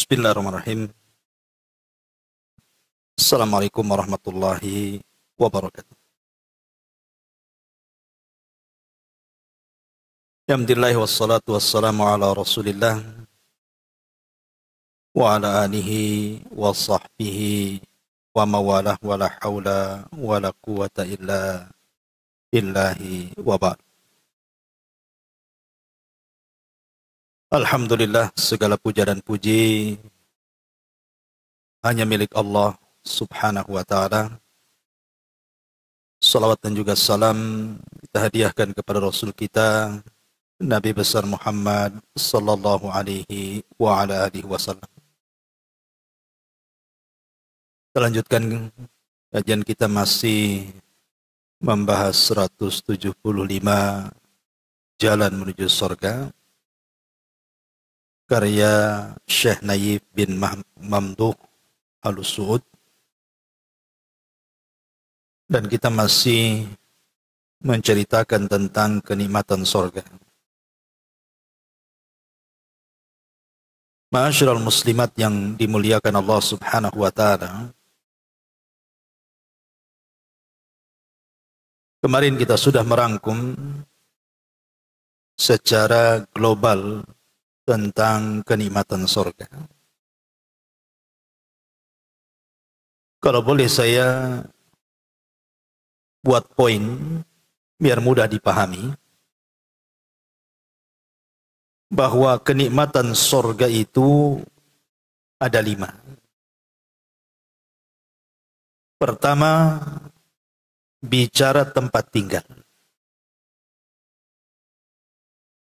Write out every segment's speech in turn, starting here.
Bismillahirrahmanirrahim. Assalamualaikum warahmatullahi wabarakatuh. Alhamdulillah wassalatu wassalamu ala Rasulillah wa ala alihi wa sahbihi wa mawalah wa la hawla wa la quwata illa billahi wa ba'd. Alhamdulillah, segala puja dan puji hanya milik Allah Subhanahu wa ta'ala. Salawat dan juga salam kita hadiahkan kepada Rasul kita Nabi besar Muhammad sallallahu alaihi wa ala alihi wasallam. Kita lanjutkan kajian kita, masih membahas 175 jalan menuju surga, karya Syekh Naif bin Mamduh Al-Suud. Dan kita masih menceritakan tentang kenikmatan surga. Ma'asyiral muslimat yang dimuliakan Allah Subhanahu wa ta'ala, kemarin kita sudah merangkum secara global tentang kenikmatan surga. Kalau boleh saya buat poin biar mudah dipahami, bahwa kenikmatan surga itu ada 5. Pertama, bicara tempat tinggal.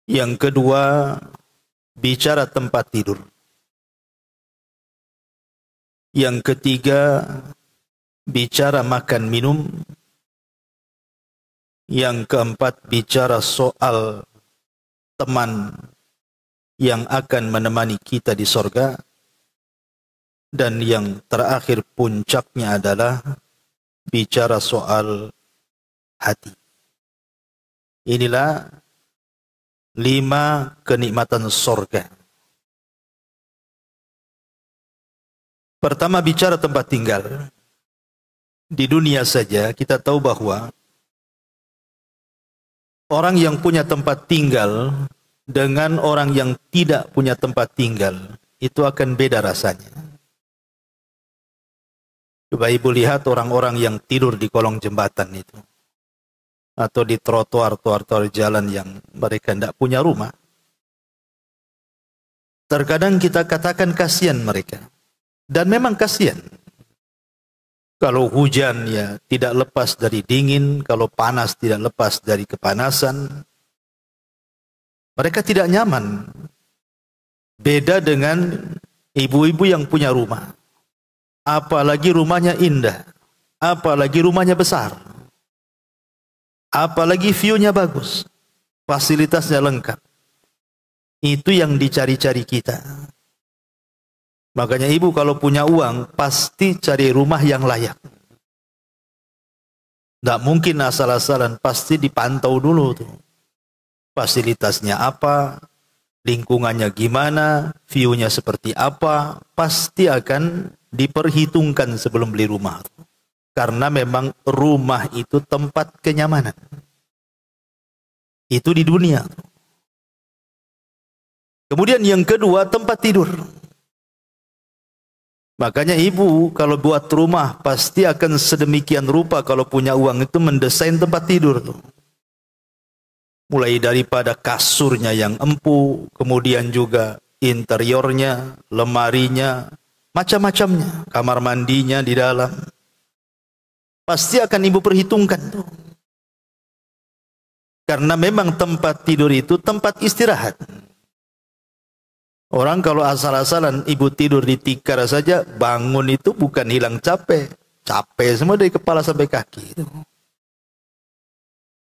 Yang kedua, bicara tempat tidur. Yang ketiga, bicara makan minum. Yang keempat, bicara soal teman yang akan menemani kita di sorga. Dan yang terakhir puncaknya adalah bicara soal hati. Inilah 5 kenikmatan sorga. Pertama, bicara tempat tinggal. Di dunia saja kita tahu bahwa orang yang punya tempat tinggal dengan orang yang tidak punya tempat tinggal itu akan beda rasanya. Coba ibu lihat orang-orang yang tidur di kolong jembatan itu, atau di trotoar jalan yang mereka tidak punya rumah. Terkadang kita katakan kasihan mereka, dan memang kasihan. Kalau hujan ya tidak lepas dari dingin, kalau panas tidak lepas dari kepanasan. Mereka tidak nyaman. Beda dengan ibu-ibu yang punya rumah. Apalagi rumahnya indah, apalagi rumahnya besar, apalagi view-nya bagus, fasilitasnya lengkap. Itu yang dicari-cari kita. Makanya ibu kalau punya uang pasti cari rumah yang layak. Tidak mungkin asal-asalan, pasti dipantau dulu tuh. Fasilitasnya apa, lingkungannya gimana, view-nya seperti apa, pasti akan diperhitungkan sebelum beli rumah. Karena memang rumah itu tempat kenyamanan. Itu di dunia. Kemudian yang kedua, tempat tidur. Makanya ibu kalau buat rumah pasti akan sedemikian rupa kalau punya uang itu mendesain tempat tidur tuh. Mulai daripada kasurnya yang empuk, kemudian juga interiornya, lemarinya, macam-macamnya, kamar mandinya di dalam. Pasti akan ibu perhitungkan tuh. Karena memang tempat tidur itu tempat istirahat. Orang kalau asal-asalan ibu tidur di tikar saja, bangun itu bukan hilang capek. Capek semua dari kepala sampai kaki itu.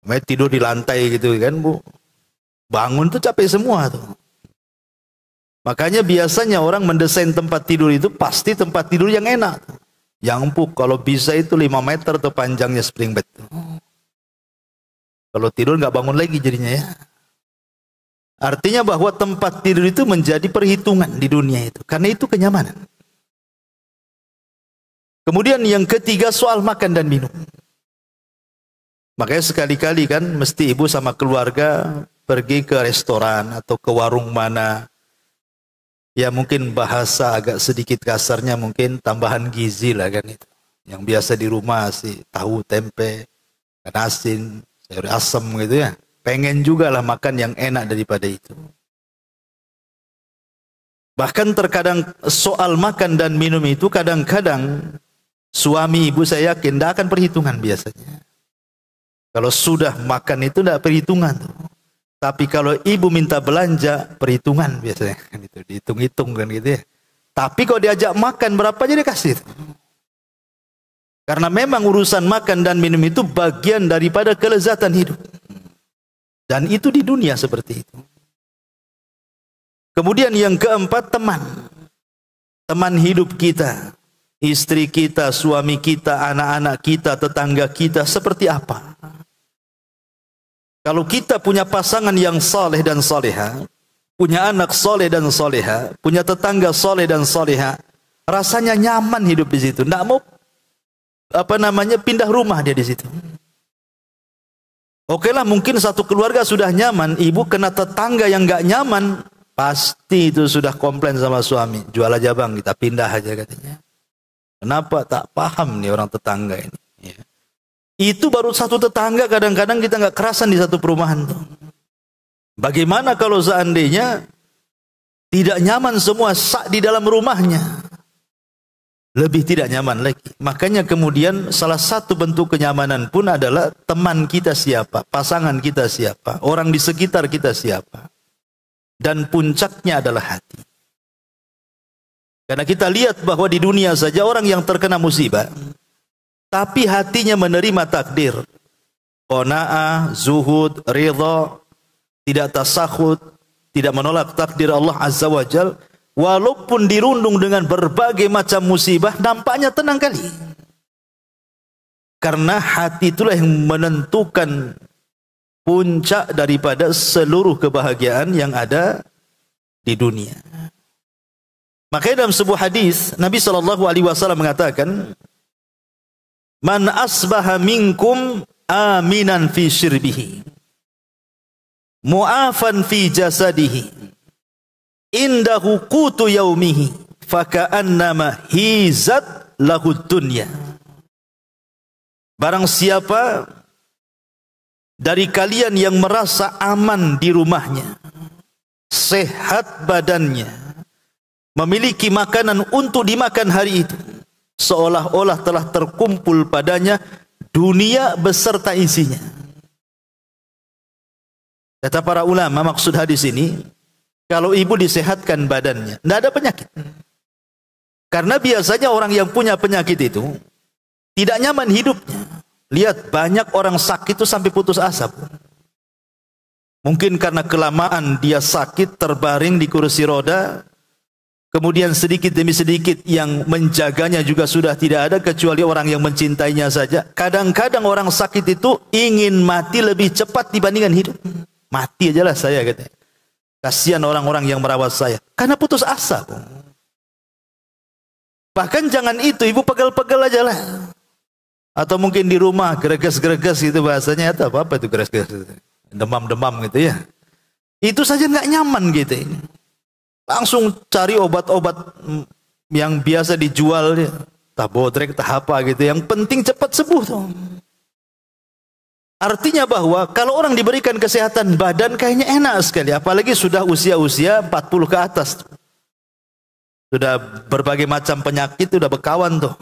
Tidur di lantai gitu kan bu, bangun tuh capek semua tuh. Makanya biasanya orang mendesain tempat tidur itu pasti tempat tidur yang enak, yang empuk. Kalau bisa itu 5 meter tuh panjangnya spring bed. Kalau tidur nggak bangun lagi jadinya ya. Artinya bahwa tempat tidur itu menjadi perhitungan di dunia itu. Karena itu kenyamanan. Kemudian yang ketiga soal makan dan minum. Makanya sekali-kali kan mesti ibu sama keluarga pergi ke restoran atau ke warung mana. Ya mungkin bahasa agak sedikit kasarnya mungkin tambahan gizi lah kan itu. Yang biasa di rumah sih tahu, tempe, ikan asin, sayur asem gitu ya. Pengen juga lah makan yang enak daripada itu. Bahkan terkadang soal makan dan minum itu kadang-kadang suami ibu saya yakin tidak akan perhitungan biasanya. Kalau sudah makan itu tidak perhitungan. Tapi kalau ibu minta belanja, perhitungan biasanya. Gitu, dihitung-hitung kan gitu ya. Tapi kalau diajak makan berapa aja dia kasih. Karena memang urusan makan dan minum itu bagian daripada kelezatan hidup. Dan itu di dunia seperti itu. Kemudian yang keempat, teman. Teman hidup kita. Istri kita, suami kita, anak-anak kita, tetangga kita, seperti apa? Kalau kita punya pasangan yang saleh dan saleha, punya anak saleh dan saleha, punya tetangga saleh dan saleha, rasanya nyaman hidup di situ. Tidak mau pindah rumah dia di situ. Oke lah, mungkin satu keluarga sudah nyaman, ibu kena tetangga yang nggak nyaman, pasti itu sudah komplain sama suami. Jual aja bang, kita pindah aja katanya. Kenapa? Tak paham nih orang tetangga ini. Ya. Itu baru satu tetangga, kadang-kadang kita nggak kerasan di satu perumahan tuh. Bagaimana kalau seandainya tidak nyaman semua sak di dalam rumahnya? Lebih tidak nyaman lagi. Makanya kemudian salah satu bentuk kenyamanan pun adalah teman kita siapa, pasangan kita siapa, orang di sekitar kita siapa. Dan puncaknya adalah hati. Karena kita lihat bahwa di dunia saja orang yang terkena musibah, tapi hatinya menerima takdir, qanaah, zuhud, ridha, tidak tasakhut, tidak menolak takdir Allah Azza wa Jal, walaupun dirundung dengan berbagai macam musibah, nampaknya tenang kali. Karena hati itulah yang menentukan puncak daripada seluruh kebahagiaan yang ada di dunia. Makanya dalam sebuah hadis Nabi SAW mengatakan, man asbaha minkum aminan fi syirbihi, mu'afan fi jasadihi, indahu qutu yaumihi, faka'annama hizat lahu dunya. Barang siapa dari kalian yang merasa aman di rumahnya, sehat badannya, memiliki makanan untuk dimakan hari itu, seolah-olah telah terkumpul padanya dunia beserta isinya. Kata para ulama, maksud hadis ini, kalau ibu disehatkan badannya, tidak ada penyakit. Karena biasanya orang yang punya penyakit itu tidak nyaman hidupnya. Lihat, banyak orang sakit itu sampai putus asa. Mungkin karena kelamaan dia sakit, terbaring di kursi roda, kemudian sedikit demi sedikit yang menjaganya juga sudah tidak ada kecuali orang yang mencintainya saja. Kadang-kadang orang sakit itu ingin mati lebih cepat dibandingkan hidup. Mati aja lah saya katanya. Kasihan orang-orang yang merawat saya. Karena putus asa. Bahkan jangan itu, ibu pegel-pegel aja lah. Atau mungkin di rumah greges-greges gitu bahasanya, atau apa itu greges-greges, demam-demam gitu ya. Itu saja nggak nyaman gitu. Langsung cari obat-obat yang biasa dijual, tah bodrek, tah apa gitu. Yang penting cepat sembuh tuh. Artinya bahwa kalau orang diberikan kesehatan badan kayaknya enak sekali, apalagi sudah usia-usia 40 ke atas. Sudah berbagai macam penyakit sudah berkawan tuh.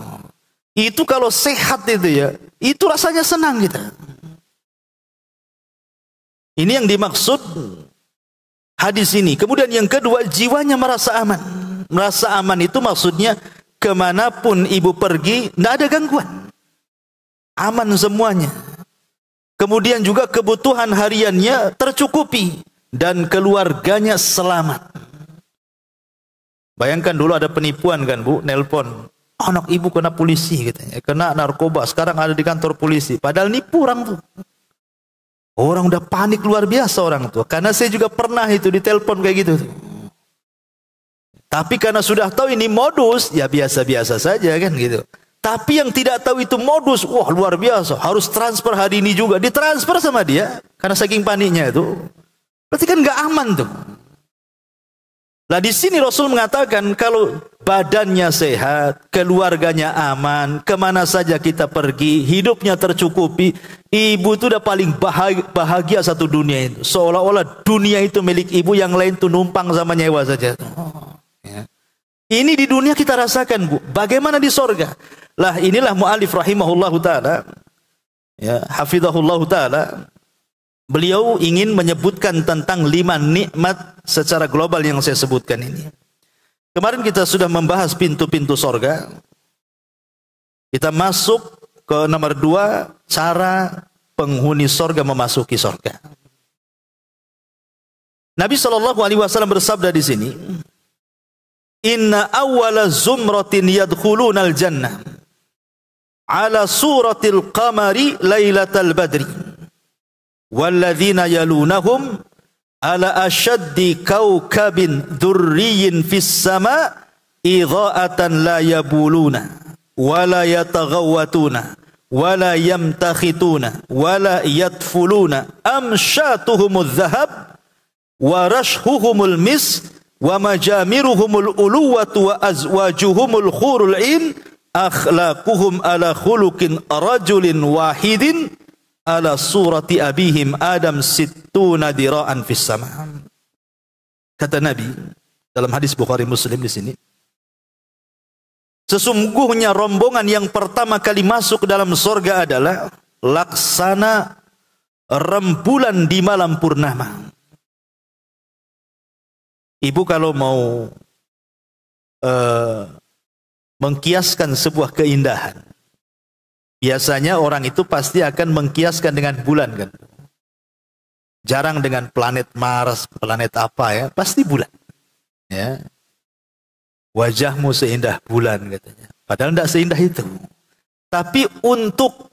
Itu kalau sehat itu ya, itu rasanya senang kita. Ini yang dimaksud hadis ini. Kemudian yang kedua, jiwanya merasa aman. Merasa aman itu maksudnya kemanapun ibu pergi, tidak ada gangguan. Aman semuanya. Kemudian juga kebutuhan hariannya tercukupi. Dan keluarganya selamat. Bayangkan dulu ada penipuan kan bu, nelpon. Anak ibu kena polisi katanya, kena narkoba, sekarang ada di kantor polisi. Padahal nipu orang tuh. Orang udah panik luar biasa orang tua. Karena saya juga pernah itu ditelepon kayak gitu. Tapi karena sudah tahu ini modus, ya biasa-biasa saja kan gitu. Tapi yang tidak tahu itu modus, wah luar biasa. Harus transfer hari ini juga. Ditransfer sama dia. Karena saking paniknya itu. Berarti kan nggak aman tuh. Nah di sini Rasul mengatakan kalau badannya sehat, keluarganya aman, kemana saja kita pergi, hidupnya tercukupi, ibu itu udah paling bahagia satu dunia itu. Seolah-olah dunia itu milik ibu, yang lain tuh numpang sama nyewa saja. Ya. Ini di dunia kita rasakan, Bu. Bagaimana di sorga? Lah inilah mu'alif rahimahullahu ta'ala, ya, hafidhahullahu ta'ala. Beliau ingin menyebutkan tentang 5 nikmat secara global yang saya sebutkan ini. Kemarin kita sudah membahas pintu-pintu sorga. Kita masuk ke nomor 2, cara penghuni sorga memasuki sorga. Nabi SAW bersabda di sini, Inna awwala zumratin yadkhulunal jannah ala suratil qamari lailatal badri. Walladzina yalunahum ala ashaddi kaukabin durriyin fis sama idha'atan la yabuluna wala yataghawatuna wala yamtakhituna wala yatfuluna amshatuhumul dhahab wa rashhuhumul mis wa majamiruhumul uluwatu wa azwajuhumul khurul in akhlaquhum ala khuluqin rajulin wahidin ala surati abihim Adam sittuna dira'an fis sama. Kata Nabi dalam hadis Bukhari Muslim di sini, sesungguhnya rombongan yang pertama kali masuk ke dalam surga adalah laksana rembulan di malam purnama. Ibu kalau mau mengkiaskan sebuah keindahan, biasanya orang itu pasti akan mengkiaskan dengan bulan kan. Jarang dengan planet Mars, planet apa ya, pasti bulan. Ya. Wajahmu seindah bulan katanya. Padahal tidak seindah itu. Tapi untuk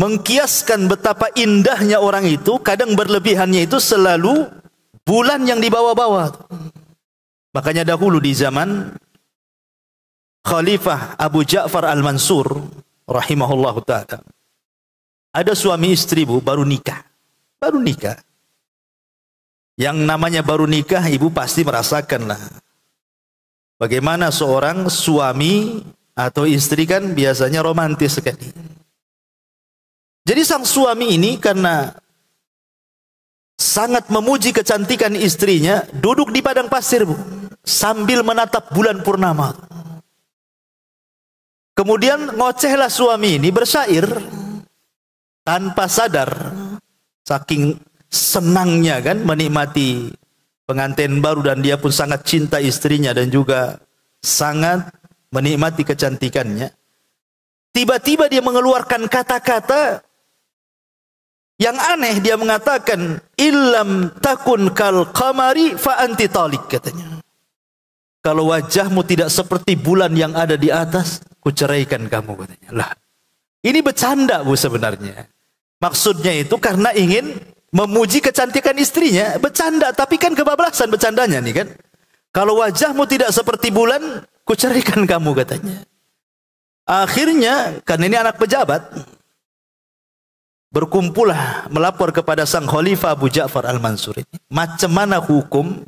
mengkiaskan betapa indahnya orang itu, kadang berlebihannya itu selalu bulan yang dibawa-bawa. Makanya dahulu di zaman Khalifah Abu Ja'far Al-Mansur rahimahullahu ta'ala, ada suami istri, Bu, baru nikah. Yang namanya baru nikah, ibu pasti merasakan lah bagaimana seorang suami atau istri kan biasanya romantis sekali. Jadi sang suami ini karena sangat memuji kecantikan istrinya, duduk di padang pasir, Bu, sambil menatap bulan purnama. Kemudian ngocehlah suami ini bersyair tanpa sadar, saking senangnya kan menikmati pengantin baru, dan dia pun sangat cinta istrinya dan juga sangat menikmati kecantikannya. Tiba-tiba dia mengeluarkan kata-kata yang aneh. Dia mengatakan, illam takun kal qamari fa anti talik, katanya. Kalau wajahmu tidak seperti bulan yang ada di atas, kuceraikan kamu, katanya. Lah, ini bercanda, Bu, sebenarnya. Maksudnya itu karena ingin memuji kecantikan istrinya, bercanda, tapi kan kebablasan bercandanya nih kan. Kalau wajahmu tidak seperti bulan, kuceraikan kamu, katanya. Akhirnya, karena ini anak pejabat, berkumpullah melapor kepada sang Khalifah Abu Ja'far Al-Mansur ini. Macam mana hukum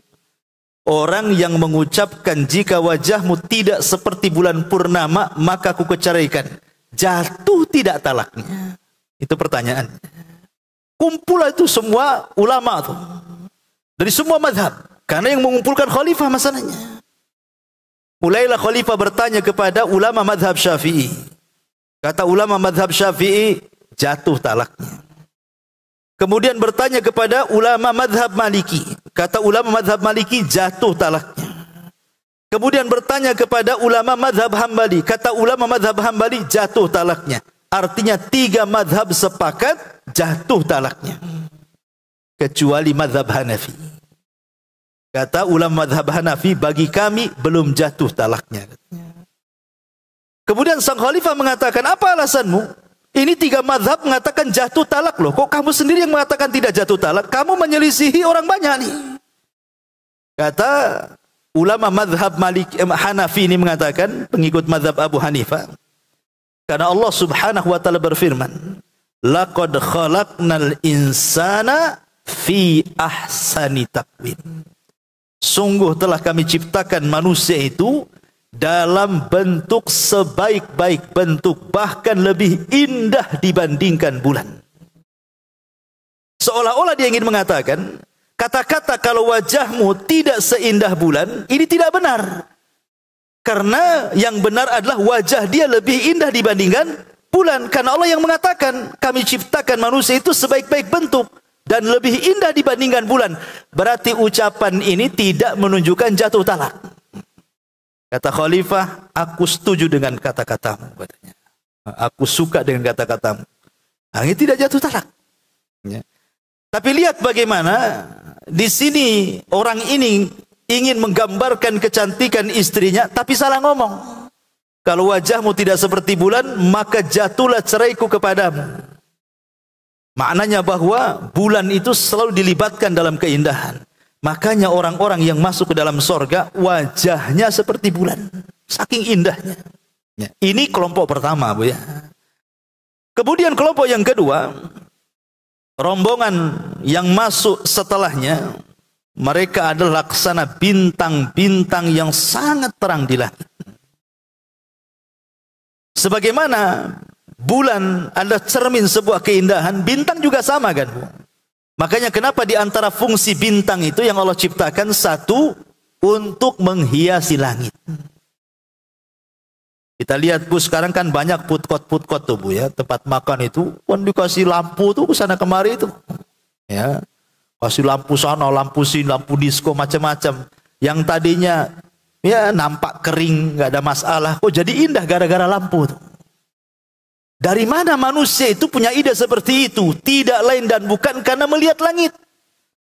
orang yang mengucapkan jika wajahmu tidak seperti bulan purnama maka aku keceraikan, jatuh tidak talaknya? Itu pertanyaan. Kumpul itu semua ulama tuh dari semua mazhab, karena yang mengumpulkan khalifah masalahnya. Mulailah khalifah bertanya kepada ulama mazhab Syafi'i. Kata ulama mazhab Syafi'i, jatuh talaknya. Kemudian bertanya kepada ulama mazhab Maliki. Kata ulama mazhab Maliki, jatuh talaknya. Kemudian bertanya kepada ulama mazhab Hambali. Kata ulama mazhab Hambali, jatuh talaknya. Artinya 3 mazhab sepakat jatuh talaknya, kecuali mazhab Hanafi. Kata ulama mazhab Hanafi, bagi kami belum jatuh talaknya. Kemudian sang khalifah mengatakan, apa alasanmu? Ini 3 mazhab mengatakan jatuh talak loh. Kok kamu sendiri yang mengatakan tidak jatuh talak? Kamu menyelisihi orang banyak nih. Kata ulama mazhab Hanafi ini mengatakan, pengikut mazhab Abu Hanifah, karena Allah Subhanahu wa taala berfirman, laqad khalaqnal insana fi ahsani taqwim. Sungguh telah kami ciptakan manusia itu dalam bentuk sebaik-baik bentuk, bahkan lebih indah dibandingkan bulan. Seolah-olah dia ingin mengatakan, kata-kata kalau wajahmu tidak seindah bulan, ini tidak benar. Karena yang benar adalah wajah dia lebih indah dibandingkan bulan. Karena Allah yang mengatakan, kami ciptakan manusia itu sebaik-baik bentuk dan lebih indah dibandingkan bulan. Berarti ucapan ini tidak menunjukkan jatuh talak. Kata Khalifah, aku setuju dengan kata-katamu, katanya. Aku suka dengan kata-katamu. Nah, ini tidak jatuh talak. Ya. Tapi lihat bagaimana di sini orang ini ingin menggambarkan kecantikan istrinya, tapi salah ngomong. Kalau wajahmu tidak seperti bulan, maka jatuhlah ceraiku kepadamu. Maknanya bahwa bulan itu selalu dilibatkan dalam keindahan. Makanya orang-orang yang masuk ke dalam sorga wajahnya seperti bulan, saking indahnya. Ya, ini kelompok pertama, Bu ya. Kemudian kelompok yang kedua, rombongan yang masuk setelahnya, mereka adalah laksana bintang-bintang yang sangat terang di langit. Sebagaimana bulan adalah cermin sebuah keindahan, bintang juga sama kan, Bu? Makanya kenapa di antara fungsi bintang itu yang Allah ciptakan, satu untuk menghiasi langit. Kita lihat, Bu, sekarang kan banyak putkot-putkot tuh, Bu ya, tempat makan itu kan dikasih lampu tuh ke sana kemari itu. Ya. Kasih lampu sana, lampu sini, lampu disco macam-macam. Yang tadinya ya nampak kering, nggak ada masalah, kok jadi indah gara-gara lampu tuh. Dari mana manusia itu punya ide seperti itu? Tidak lain dan bukan karena melihat langit.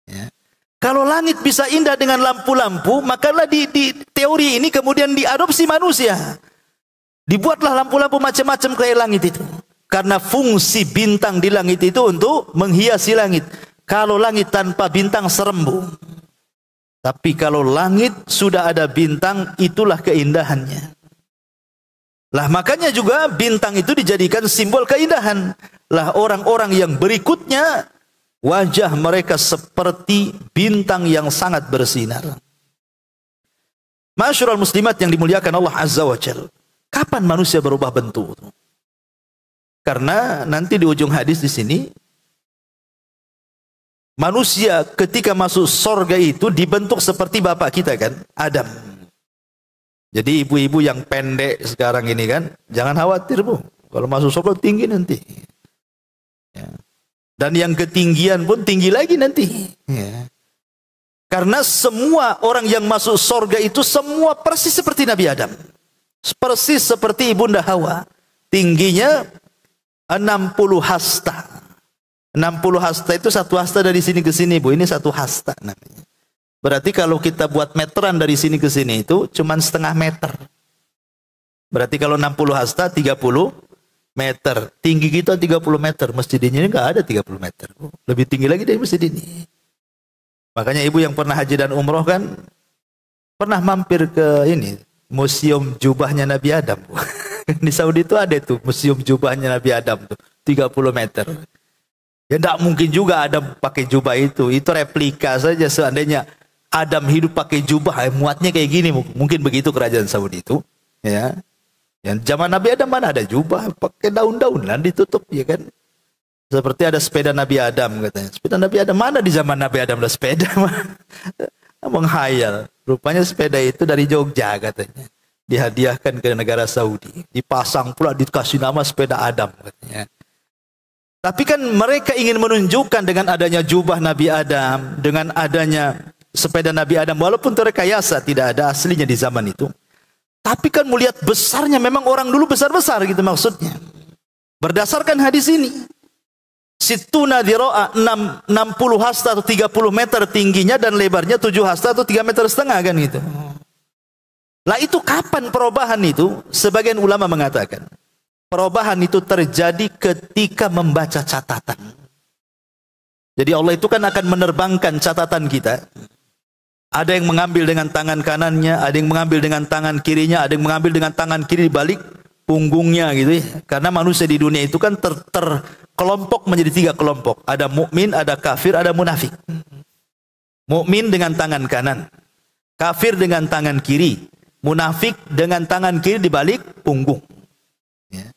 Ya. Kalau langit bisa indah dengan lampu-lampu, makalah di teori ini kemudian diadopsi manusia. Dibuatlah lampu-lampu macam-macam kayak langit itu. Karena fungsi bintang di langit itu untuk menghiasi langit. Kalau langit tanpa bintang serembu. Tapi kalau langit sudah ada bintang, itulah keindahannya. Lah makanya juga bintang itu dijadikan simbol keindahan. Lah orang-orang yang berikutnya wajah mereka seperti bintang yang sangat bersinar. Ma'asyiral muslimat yang dimuliakan Allah Azza wa Jalla. Kapan manusia berubah bentuk? Karena nanti di ujung hadis di sini, manusia ketika masuk surga itu dibentuk seperti bapak kita kan, Adam. Jadi ibu-ibu yang pendek sekarang ini kan, jangan khawatir, Bu. Kalau masuk surga tinggi nanti. Ya. Dan yang ketinggian pun tinggi lagi nanti. Ya. Karena semua orang yang masuk surga itu semua persis seperti Nabi Adam. Persis seperti Ibunda Hawa. Tingginya 60 hasta. 60 hasta itu satu hasta dari sini ke sini, Bu. Ini satu hasta namanya. Berarti kalau kita buat meteran dari sini ke sini itu cuman setengah meter. Berarti kalau 60 hasta 30 meter. Tinggi kita 30 meter. Masjid ini enggak ada 30 meter. Lebih tinggi lagi dari masjid ini. Makanya ibu yang pernah haji dan umroh kan pernah mampir ke ini, museum jubahnya Nabi Adam. Di Saudi itu ada tuh museum jubahnya Nabi Adam tuh, 30 meter. Ya enggak mungkin juga Adam pakai jubah itu. Itu replika saja. Seandainya Adam hidup pakai jubah, muatnya kayak gini, mungkin begitu kerajaan Saudi itu, ya. Yang zaman Nabi Adam mana ada jubah, pakai daun-daun lah ditutup, ya kan. Seperti ada sepeda Nabi Adam katanya. Sepeda Nabi Adam mana di zaman Nabi Adam ada sepeda? Menghayal. Rupanya sepeda itu dari Jogja katanya. Dihadiahkan ke negara Saudi. Dipasang pula dikasih nama sepeda Adam katanya. Tapi kan mereka ingin menunjukkan dengan adanya jubah Nabi Adam, dengan adanya sepeda Nabi Adam, walaupun terrekayasa tidak ada aslinya di zaman itu. Tapi kan melihat besarnya, memang orang dulu besar-besar gitu maksudnya. Berdasarkan hadis ini. Situna dhiro'a 60 hasta atau 30 meter tingginya dan lebarnya 7 hasta atau 3,5 meter kan gitu. Lah itu kapan perubahan itu? Sebagian ulama mengatakan Perubahan itu terjadi ketika membaca catatan. Jadi Allah itu kan akan menerbangkan catatan kita. Ada yang mengambil dengan tangan kanannya, ada yang mengambil dengan tangan kirinya, ada yang mengambil dengan tangan kiri balik punggungnya gitu ya. Karena manusia di dunia itu kan terkelompok menjadi 3 kelompok. Ada mukmin, ada kafir, ada munafik. Mukmin dengan tangan kanan, kafir dengan tangan kiri, munafik dengan tangan kiri di balik punggung. Ya.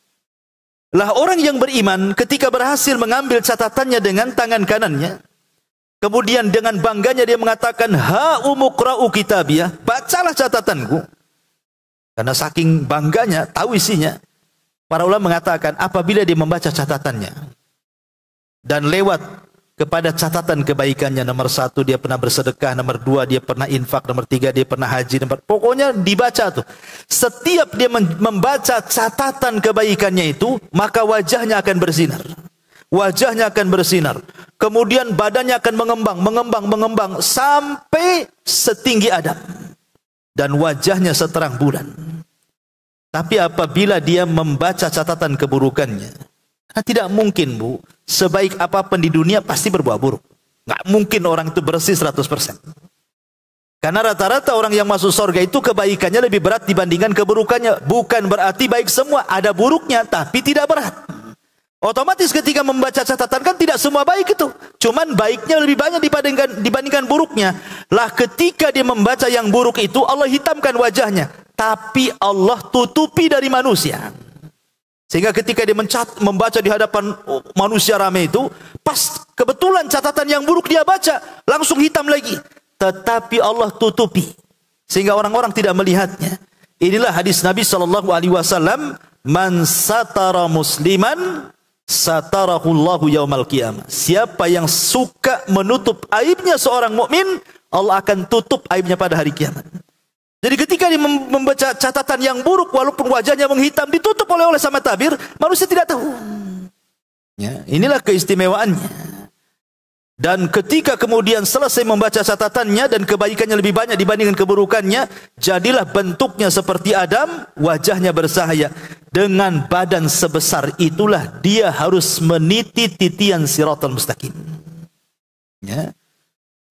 Lah orang yang beriman ketika berhasil mengambil catatannya dengan tangan kanannya, kemudian dengan bangganya dia mengatakan, ha umuqra'u kitabiyah, bacalah catatanku. Karena saking bangganya, tahu isinya. Para ulama mengatakan, apabila dia membaca catatannya, dan lewat kepada catatan kebaikannya, nomor 1 dia pernah bersedekah, nomor 2 dia pernah infak, nomor 3 dia pernah haji, pokoknya dibaca tuh. Setiap dia membaca catatan kebaikannya itu, maka wajahnya akan bersinar. Wajahnya akan bersinar. Kemudian badannya akan mengembang sampai setinggi Adam. Dan wajahnya seterang bulan. Tapi apabila dia membaca catatan keburukannya, nah, tidak mungkin Bu, sebaik apapun di dunia pasti berbuat buruk. Nggak mungkin orang itu bersih 100%. Karena rata-rata orang yang masuk surga itu kebaikannya lebih berat dibandingkan keburukannya. Bukan berarti baik semua, ada buruknya tapi tidak berat. Otomatis ketika membaca catatan kan tidak semua baik itu. Cuman baiknya lebih banyak dibandingkan buruknya. Lah ketika dia membaca yang buruk itu, Allah hitamkan wajahnya. Tapi Allah tutupi dari manusia. Sehingga ketika dia membaca di hadapan manusia ramai itu, pas kebetulan catatan yang buruk dia baca, langsung hitam lagi. Tetapi Allah tutupi. Sehingga orang-orang tidak melihatnya. Inilah hadis Nabi SAW, man satara musliman, satarahullahu yaumal qiyamah. Siapa yang suka menutup aibnya seorang mukmin, Allah akan tutup aibnya pada hari kiamat. Jadi ketika dia membaca catatan yang buruk, walaupun wajahnya menghitam, ditutup oleh sama tabir, manusia tidak tahu. Ya, inilah keistimewaannya. Dan ketika kemudian selesai membaca catatannya dan kebaikannya lebih banyak dibandingkan keburukannya, jadilah bentuknya seperti Adam, wajahnya bersahaya. Dengan badan sebesar itulah dia harus meniti titian siratal mustaqim. Ya.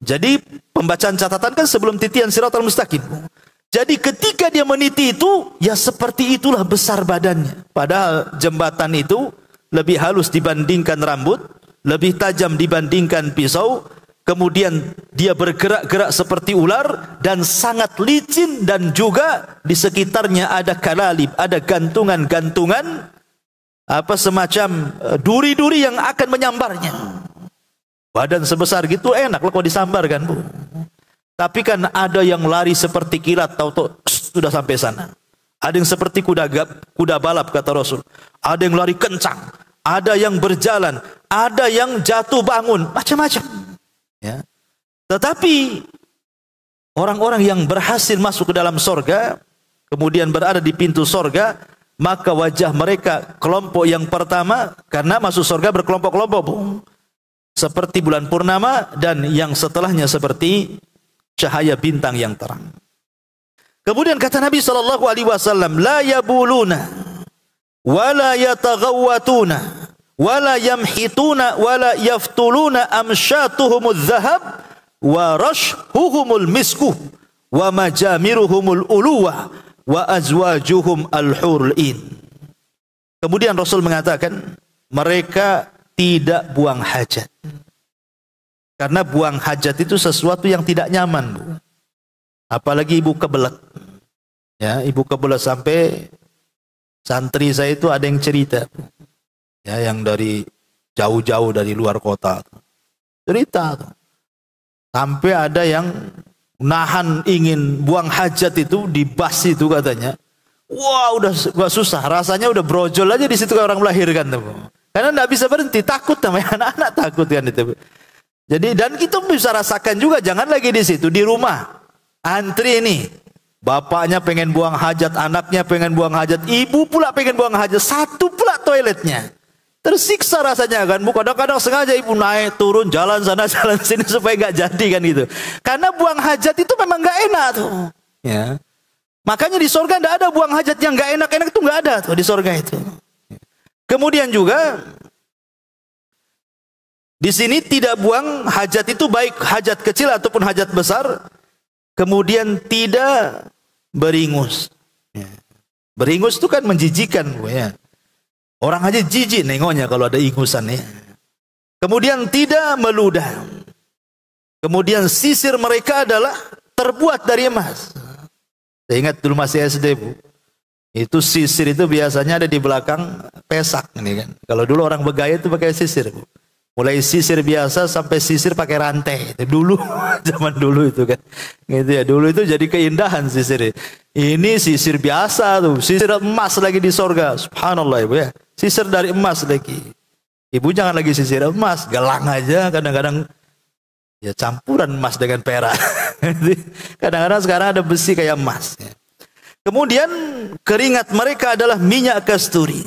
Jadi pembacaan catatan kan sebelum titian siratal mustaqim. Jadi ketika dia meniti itu, ya seperti itulah besar badannya. Padahal jembatan itu lebih halus dibandingkan rambut, lebih tajam dibandingkan pisau, kemudian dia bergerak-gerak seperti ular, dan sangat licin, dan juga di sekitarnya ada kalalib, ada gantungan-gantungan, semacam duri-duri yang akan menyambarnya. Badan sebesar gitu enak loh kalau disambar kan Bu. Tapi kan ada yang lari seperti kilat, tahu-tahu sudah sampai sana. Ada yang seperti kuda balap kata Rasul. Ada yang lari kencang, ada yang berjalan, ada yang jatuh bangun, macam-macam. Ya. Tetapi orang-orang yang berhasil masuk ke dalam sorga, kemudian berada di pintu sorga, maka wajah mereka kelompok yang pertama, karena masuk sorga berkelompok-kelompok, seperti bulan purnama, dan yang setelahnya seperti cahaya bintang yang terang. Kemudian kata Nabi SAW, la yabuluna, wala yataghawwatuna, wala yamhituna, wala yaftuluna amsyatuhumul zahab, wa rashhuhumul misku, wa majamiruhumul uluwa, wa azwajuhum al-hurul in. Kemudian Rasul mengatakan, mereka tidak buang hajat. Karena buang hajat itu sesuatu yang tidak nyaman, Bu. Apalagi ibu kebelet. Ya, ibu kebelet sampai santri saya itu ada yang cerita, Bu. Ya, yang dari jauh-jauh dari luar kota. Cerita tuh. Sampai ada yang nahan ingin buang hajat itu di bas itu katanya. Wah, udah susah, rasanya udah brojol aja di situ orang melahirkan tuh, Bu. Karena enggak bisa berhenti, takut namanya anak-anak takut kan itu. Jadi dan kita bisa rasakan juga, jangan lagi di situ, di rumah antri ini, bapaknya pengen buang hajat, anaknya pengen buang hajat, ibu pula pengen buang hajat, satu pula toiletnya, tersiksa rasanya kan. Kadang-kadang sengaja ibu naik turun jalan sana jalan sini supaya nggak jadi kan gitu. Karena buang hajat itu memang nggak enak tuh. Ya, makanya di sorga nggak ada buang hajat yang nggak enak-enak, itu nggak ada tuh di sorga itu. Kemudian juga di sini tidak buang hajat itu, baik hajat kecil ataupun hajat besar. Kemudian tidak beringus. Beringus itu kan menjijikan, ya. Orang aja jijik nengoknya kalau ada ingusan, ya. Kemudian tidak meludah. Kemudian sisir mereka adalah terbuat dari emas. Saya ingat dulu masih SD, Bu. Itu sisir itu biasanya ada di belakang pesak ini kan. Kalau dulu orang bergaya itu pakai sisir, Bu. Mulai sisir biasa sampai sisir pakai rantai. Itu dulu, zaman dulu itu kan. Gitu ya. Dulu itu jadi keindahan sisir. Ini sisir biasa tuh, sisir emas lagi di sorga. Subhanallah, Ibu ya. Sisir dari emas lagi. Ibu jangan lagi sisir emas, gelang aja kadang-kadang ya campuran emas dengan perak. Kadang-kadang sekarang ada besi kayak emas. Kemudian keringat mereka adalah minyak kasturi.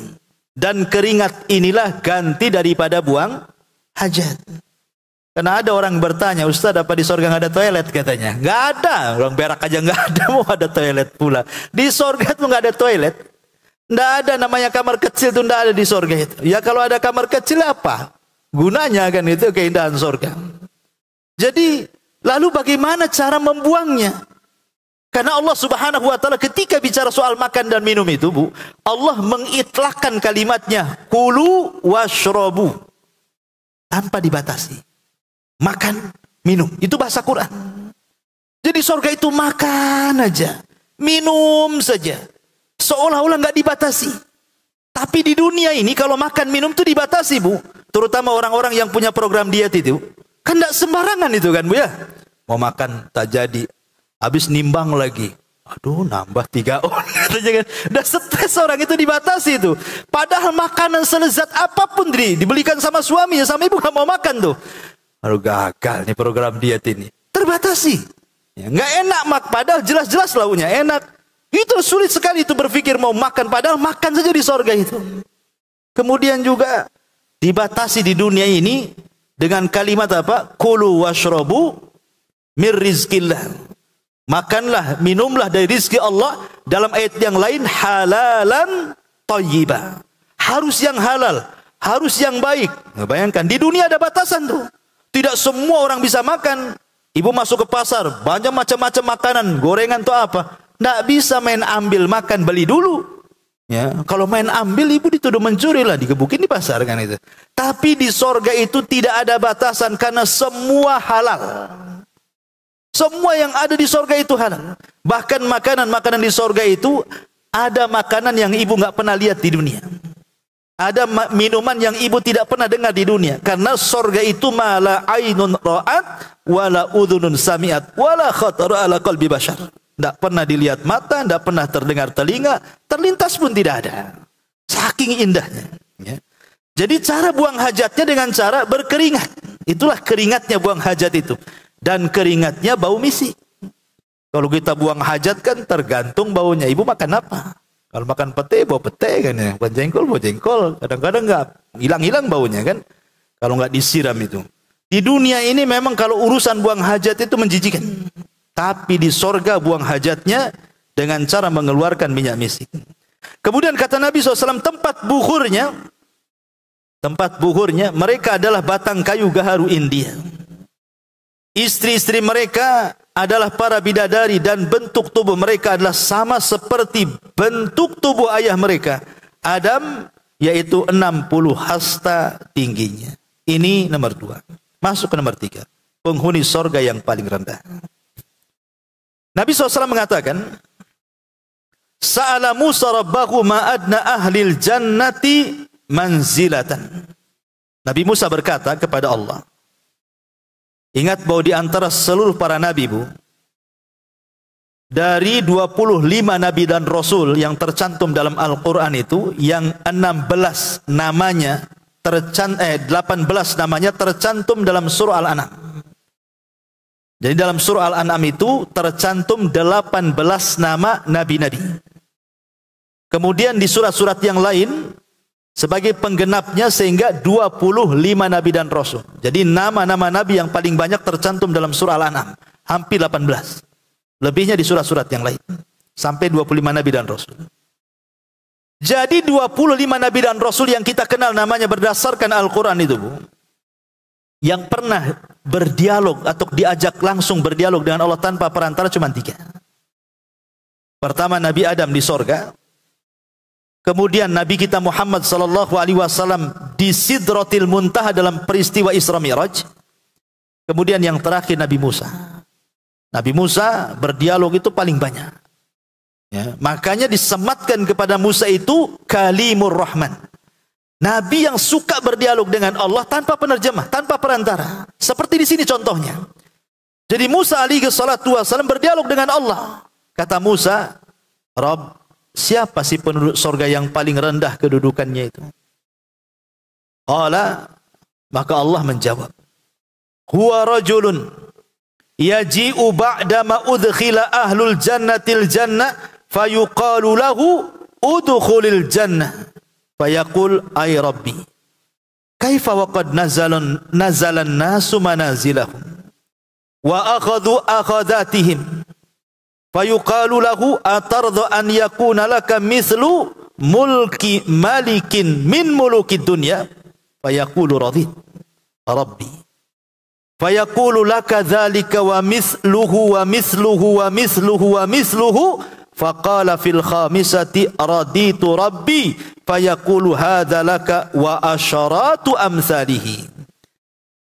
Dan keringat inilah ganti daripada buang hajat. Karena ada orang bertanya, Ustaz, apa di sorga nggak ada toilet katanya? Nggak ada, orang berak aja nggak ada, mau ada toilet pula. Di sorga itu nggak ada toilet. Nggak ada namanya kamar kecil itu, nggak ada di sorga itu. Ya kalau ada kamar kecil apa gunanya kan, itu keindahan sorga. Jadi lalu bagaimana cara membuangnya? Karena Allah Subhanahu wa taala ketika bicara soal makan dan minum itu, Bu, Allah mengitlakkan kalimatnya kulu washrabu, tanpa dibatasi. Makan, minum, itu bahasa Quran. Jadi surga itu makan aja, minum saja, seolah-olah nggak dibatasi. Tapi di dunia ini kalau makan minum itu dibatasi, Bu. Terutama orang-orang yang punya program diet itu, kan nggak sembarangan itu kan, Bu ya. Mau makan tak jadi, habis nimbang lagi. Aduh, nambah 3 on. Udah stres orang itu, dibatasi itu. Padahal makanan selezat apapun dibelikan sama suami, sama ibu gak mau makan tuh. Aduh, gagal nih program diet ini. Terbatasi. Ya, nggak enak padahal jelas-jelas launya enak. Itu sulit sekali itu berpikir mau makan, padahal makan saja di sorga itu. Kemudian juga dibatasi di dunia ini dengan kalimat apa? Kulu washrabu mir rizqillah. Makanlah, minumlah dari rizki Allah. Dalam ayat yang lain, halalan thayyibah. Harus yang halal, harus yang baik. Nah, bayangkan, di dunia ada batasan tuh. Tidak semua orang bisa makan. Ibu masuk ke pasar, banyak macam-macam makanan, gorengan tuh apa. Nggak bisa main ambil makan, beli dulu. Ya, kalau main ambil, ibu dituduh mencuri lah, digebukin di pasar kan itu. Tapi di sorga itu tidak ada batasan karena semua halal. Semua yang ada di sorga itu halal. Bahkan makanan-makanan di sorga itu ada makanan yang ibu nggak pernah lihat di dunia. Ada minuman yang ibu tidak pernah dengar di dunia. Karena sorga itu mala ainun ra'at, wala udhunun sami'at, wala khatara ala qalbi bashar. Tidak pernah dilihat mata, tidak pernah terdengar telinga, terlintas pun tidak ada. Saking indahnya. Ya. Jadi cara buang hajatnya dengan cara berkeringat. Itulah keringatnya buang hajat itu. Dan keringatnya bau misi. Kalau kita buang hajat kan tergantung baunya. Ibu makan apa? Kalau makan pete, bau pete kan ya. Bukan jengkol, bau jengkol. Kadang-kadang nggak hilang-hilang baunya kan. Kalau nggak disiram itu. Di dunia ini memang kalau urusan buang hajat itu menjijikan. Tapi di sorga buang hajatnya dengan cara mengeluarkan minyak misik. Kemudian kata Nabi SAW, tempat buhurnya mereka adalah batang kayu gaharu India. Istri-istri mereka adalah para bidadari dan bentuk tubuh mereka adalah sama seperti bentuk tubuh ayah mereka Adam, yaitu 60 hasta tingginya. Ini nomor 2. Masuk ke nomor 3. Penghuni sorga yang paling rendah. Nabi SAW mengatakan, Sa'ala Musa rabbahu ma'adna ahlil jannati manzilatan. Nabi Musa berkata kepada Allah, ingat bahwa di antara seluruh para nabi, Bu, dari 25 nabi dan rasul yang tercantum dalam Al-Quran itu, yang 18 namanya tercantum dalam surah Al-An'am. Jadi dalam surah Al-An'am itu tercantum 18 nama nabi-nabi. Kemudian di surat-surat yang lain sebagai penggenapnya sehingga 25 nabi dan rasul. Jadi nama-nama nabi yang paling banyak tercantum dalam surah Al-An'am, hampir 18. Lebihnya di surat-surat yang lain. Sampai 25 nabi dan rasul. Jadi 25 nabi dan rasul yang kita kenal namanya berdasarkan Al-Quran itu, Bu, yang pernah berdialog atau diajak langsung berdialog dengan Allah tanpa perantara cuma 3. Pertama Nabi Adam di sorga, kemudian Nabi kita Muhammad sallallahu alaihi wasallam di Sidratil Muntaha dalam peristiwa Isra Mi'raj, kemudian yang terakhir Nabi Musa. Nabi Musa berdialog itu paling banyak. Ya, makanya disematkan kepada Musa itu Kalimur Rahman. Nabi yang suka berdialog dengan Allah tanpa penerjemah, tanpa perantara. Seperti di sini contohnya. Jadi Musa alaihi salatu wasallam berdialog dengan Allah. Kata Musa, Rabb, siapa sih penduduk surga yang paling rendah kedudukannya itu? Qala, maka Allah menjawab, huwa rajulun yaji'u ba'da ma udkhila ahlul jannatil jannah fayuqalu lahu udkhulil jannah fayaqul ay rabbi kaifa waqad nazalan nasu manazilahum wa akhadhu akhadatihim fayuqalu lahu atarda an yakuna laka mithlu mulki malikin min mulukid dunya fayaqulu radit rabbi fayaqulu laka dhalika wa mithluhu wa mithluhu wa mithluhu wa mithluhu faqala fil khamisati raditu rabbi fayaqulu hadza laka wa asharatu amsalihi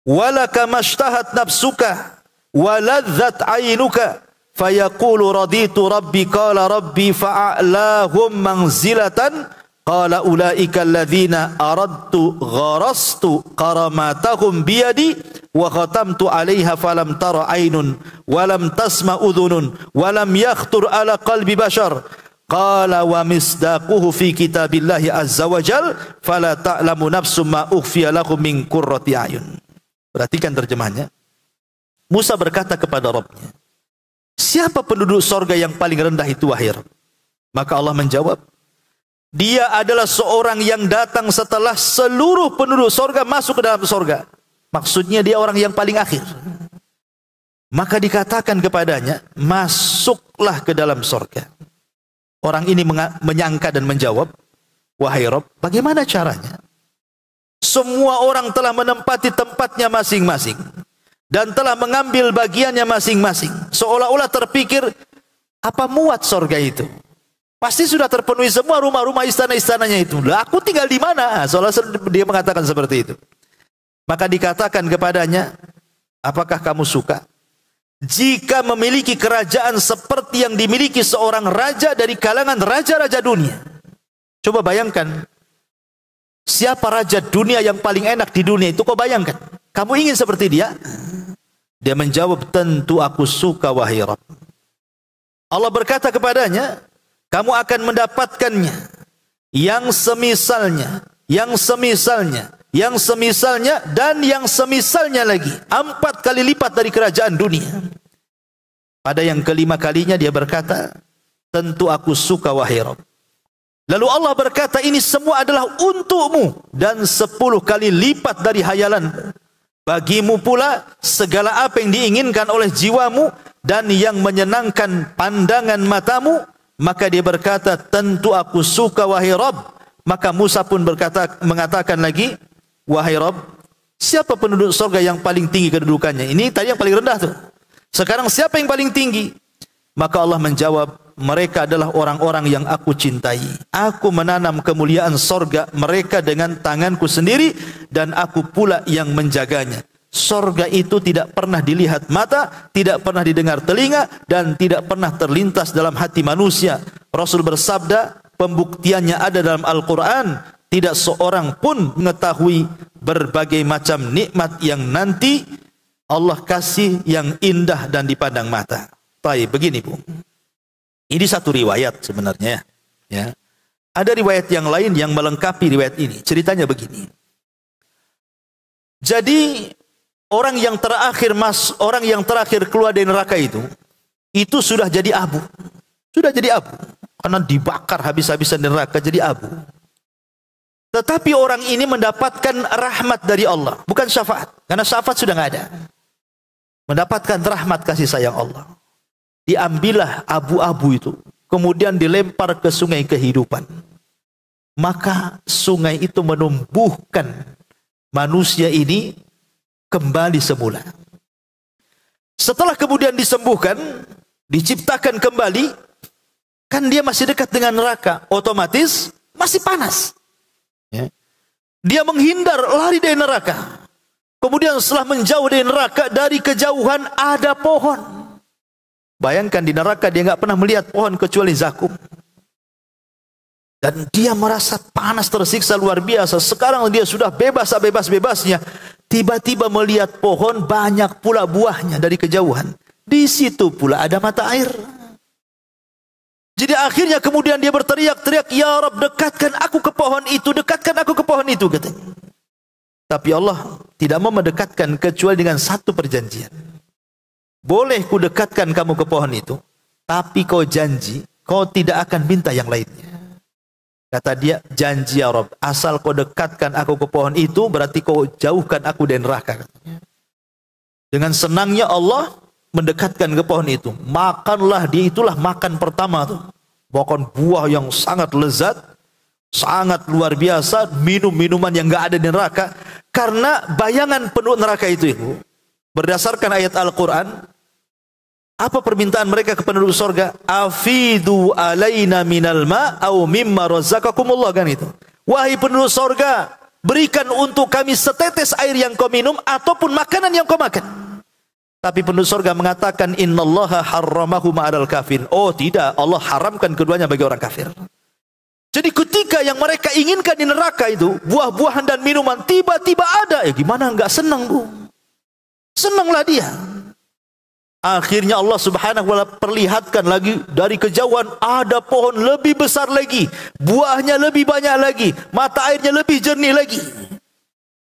walaka mashtahat nafsuka wa ladzat aynuka fayaqulu raditu rabbi qala rabbi fa'alahum manzilatan qala ulaika alladhina aradtu gharastu qaramatahum biyadi wa khatamtu 'alaiha falam tara 'ainun wa lam tasma udhunun wa lam yakhtur 'ala qalbi bashar qala wa misdaquhu fi kitabillahi azza wa jal fala ta'lamu nafsum ma ukhfiya lahum min qurrati a'yun. Perhatikan terjemahannya. Musa berkata kepada Rabbnya, siapa penduduk sorga yang paling rendah itu wahai Rabb? Maka Allah menjawab, dia adalah seorang yang datang setelah seluruh penduduk sorga masuk ke dalam sorga. Maksudnya dia orang yang paling akhir. Maka dikatakan kepadanya, masuklah ke dalam sorga. Orang ini menyangka dan menjawab, wahai Rabb, bagaimana caranya? Semua orang telah menempati tempatnya masing-masing dan telah mengambil bagiannya masing-masing. Seolah-olah terpikir, apa muat sorga itu? Pasti sudah terpenuhi semua rumah-rumah istana-istananya itu. Lah aku tinggal di mana? Seolah-olah dia mengatakan seperti itu. Maka dikatakan kepadanya, apakah kamu suka jika memiliki kerajaan seperti yang dimiliki seorang raja dari kalangan raja-raja dunia? Coba bayangkan, siapa raja dunia yang paling enak di dunia itu? Kau bayangkan, kamu ingin seperti dia? Dia menjawab, tentu aku suka wahai Rabb. Allah berkata kepadanya, kamu akan mendapatkannya yang semisalnya, yang semisalnya, yang semisalnya, dan yang semisalnya lagi. 4 kali lipat dari kerajaan dunia. Pada yang kelima kalinya dia berkata, tentu aku suka wahai Rabb. Lalu Allah berkata, ini semua adalah untukmu dan 10 kali lipat dari hayalanmu. Bagimu pula segala apa yang diinginkan oleh jiwamu dan yang menyenangkan pandangan matamu. Maka dia berkata, tentu aku suka wahai Rabb. Maka Musa pun mengatakan lagi, wahai Rabb, siapa penduduk surga yang paling tinggi kedudukannya? Ini tadi yang paling rendah tuh. Sekarang siapa yang paling tinggi? Maka Allah menjawab, mereka adalah orang-orang yang aku cintai. Aku menanam kemuliaan surga mereka dengan tanganku sendiri dan aku pula yang menjaganya. Surga itu tidak pernah dilihat mata, tidak pernah didengar telinga, dan tidak pernah terlintas dalam hati manusia. Rasul bersabda, pembuktiannya ada dalam Al-Quran. Tidak seorang pun mengetahui berbagai macam nikmat yang nanti Allah kasih yang indah dan dipandang mata. Baik, begini Bu. Ini satu riwayat sebenarnya. Ya. Ada riwayat yang lain yang melengkapi riwayat ini. Ceritanya begini. Jadi orang yang terakhir keluar dari neraka itu sudah jadi abu. Sudah jadi abu. Karena dibakar habis-habisan di neraka jadi abu. Tetapi orang ini mendapatkan rahmat dari Allah, bukan syafaat. Karena syafaat sudah nggak ada. Mendapatkan rahmat kasih sayang Allah. Diambillah abu-abu itu, kemudian dilempar ke sungai kehidupan. maka sungai itu menumbuhkan manusia ini kembali semula. Setelah kemudian disembuhkan, diciptakan kembali, kan dia masih dekat dengan neraka, otomatis masih panas. Ya. Dia menghindar, lari dari neraka. Kemudian setelah menjauh dari neraka, dari kejauhan ada pohon. Bayangkan di neraka dia nggak pernah melihat pohon kecuali zakum. Dan dia merasa panas, tersiksa luar biasa. Sekarang dia sudah bebas-bebasnya. Tiba-tiba melihat pohon, banyak pula buahnya dari kejauhan. Di situ pula ada mata air. Jadi akhirnya kemudian dia berteriak-teriak, "Ya Rabb, dekatkan aku ke pohon itu, dekatkan aku ke pohon itu," katanya. Tapi Allah tidak mau mendekatkan kecuali dengan satu perjanjian. Boleh ku dekatkan kamu ke pohon itu, tapi kau janji kau tidak akan minta yang lainnya. Kata dia, "Janji ya Rabb, asal kau dekatkan aku ke pohon itu, berarti kau jauhkan aku dari neraka." Dengan senangnya Allah mendekatkan ke pohon itu. Makanlah dia, itulah makan pertama tuh. Makan buah yang sangat lezat, sangat luar biasa, minum minuman yang enggak ada di neraka. Karena bayangan penduduk neraka itu, Ibu, berdasarkan ayat Al-Quran, apa permintaan mereka ke penduduk surga? "Afidu alaina minal ma' au mimma razaqakumullah," kan itu. Wahai penduduk surga, berikan untuk kami setetes air yang kau minum ataupun makanan yang kau makan. Tapi penduduk surga mengatakan, "Innallaha harramahu ma'al kafirin." Oh tidak, Allah haramkan keduanya bagi orang kafir. Jadi ketika yang mereka inginkan di neraka itu, buah-buahan dan minuman, tiba-tiba ada. Ya gimana enggak senang, Bu? Senanglah dia. Akhirnya Allah subhanahu wa ta'ala perlihatkan lagi dari kejauhan ada pohon lebih besar lagi, buahnya lebih banyak lagi, mata airnya lebih jernih lagi.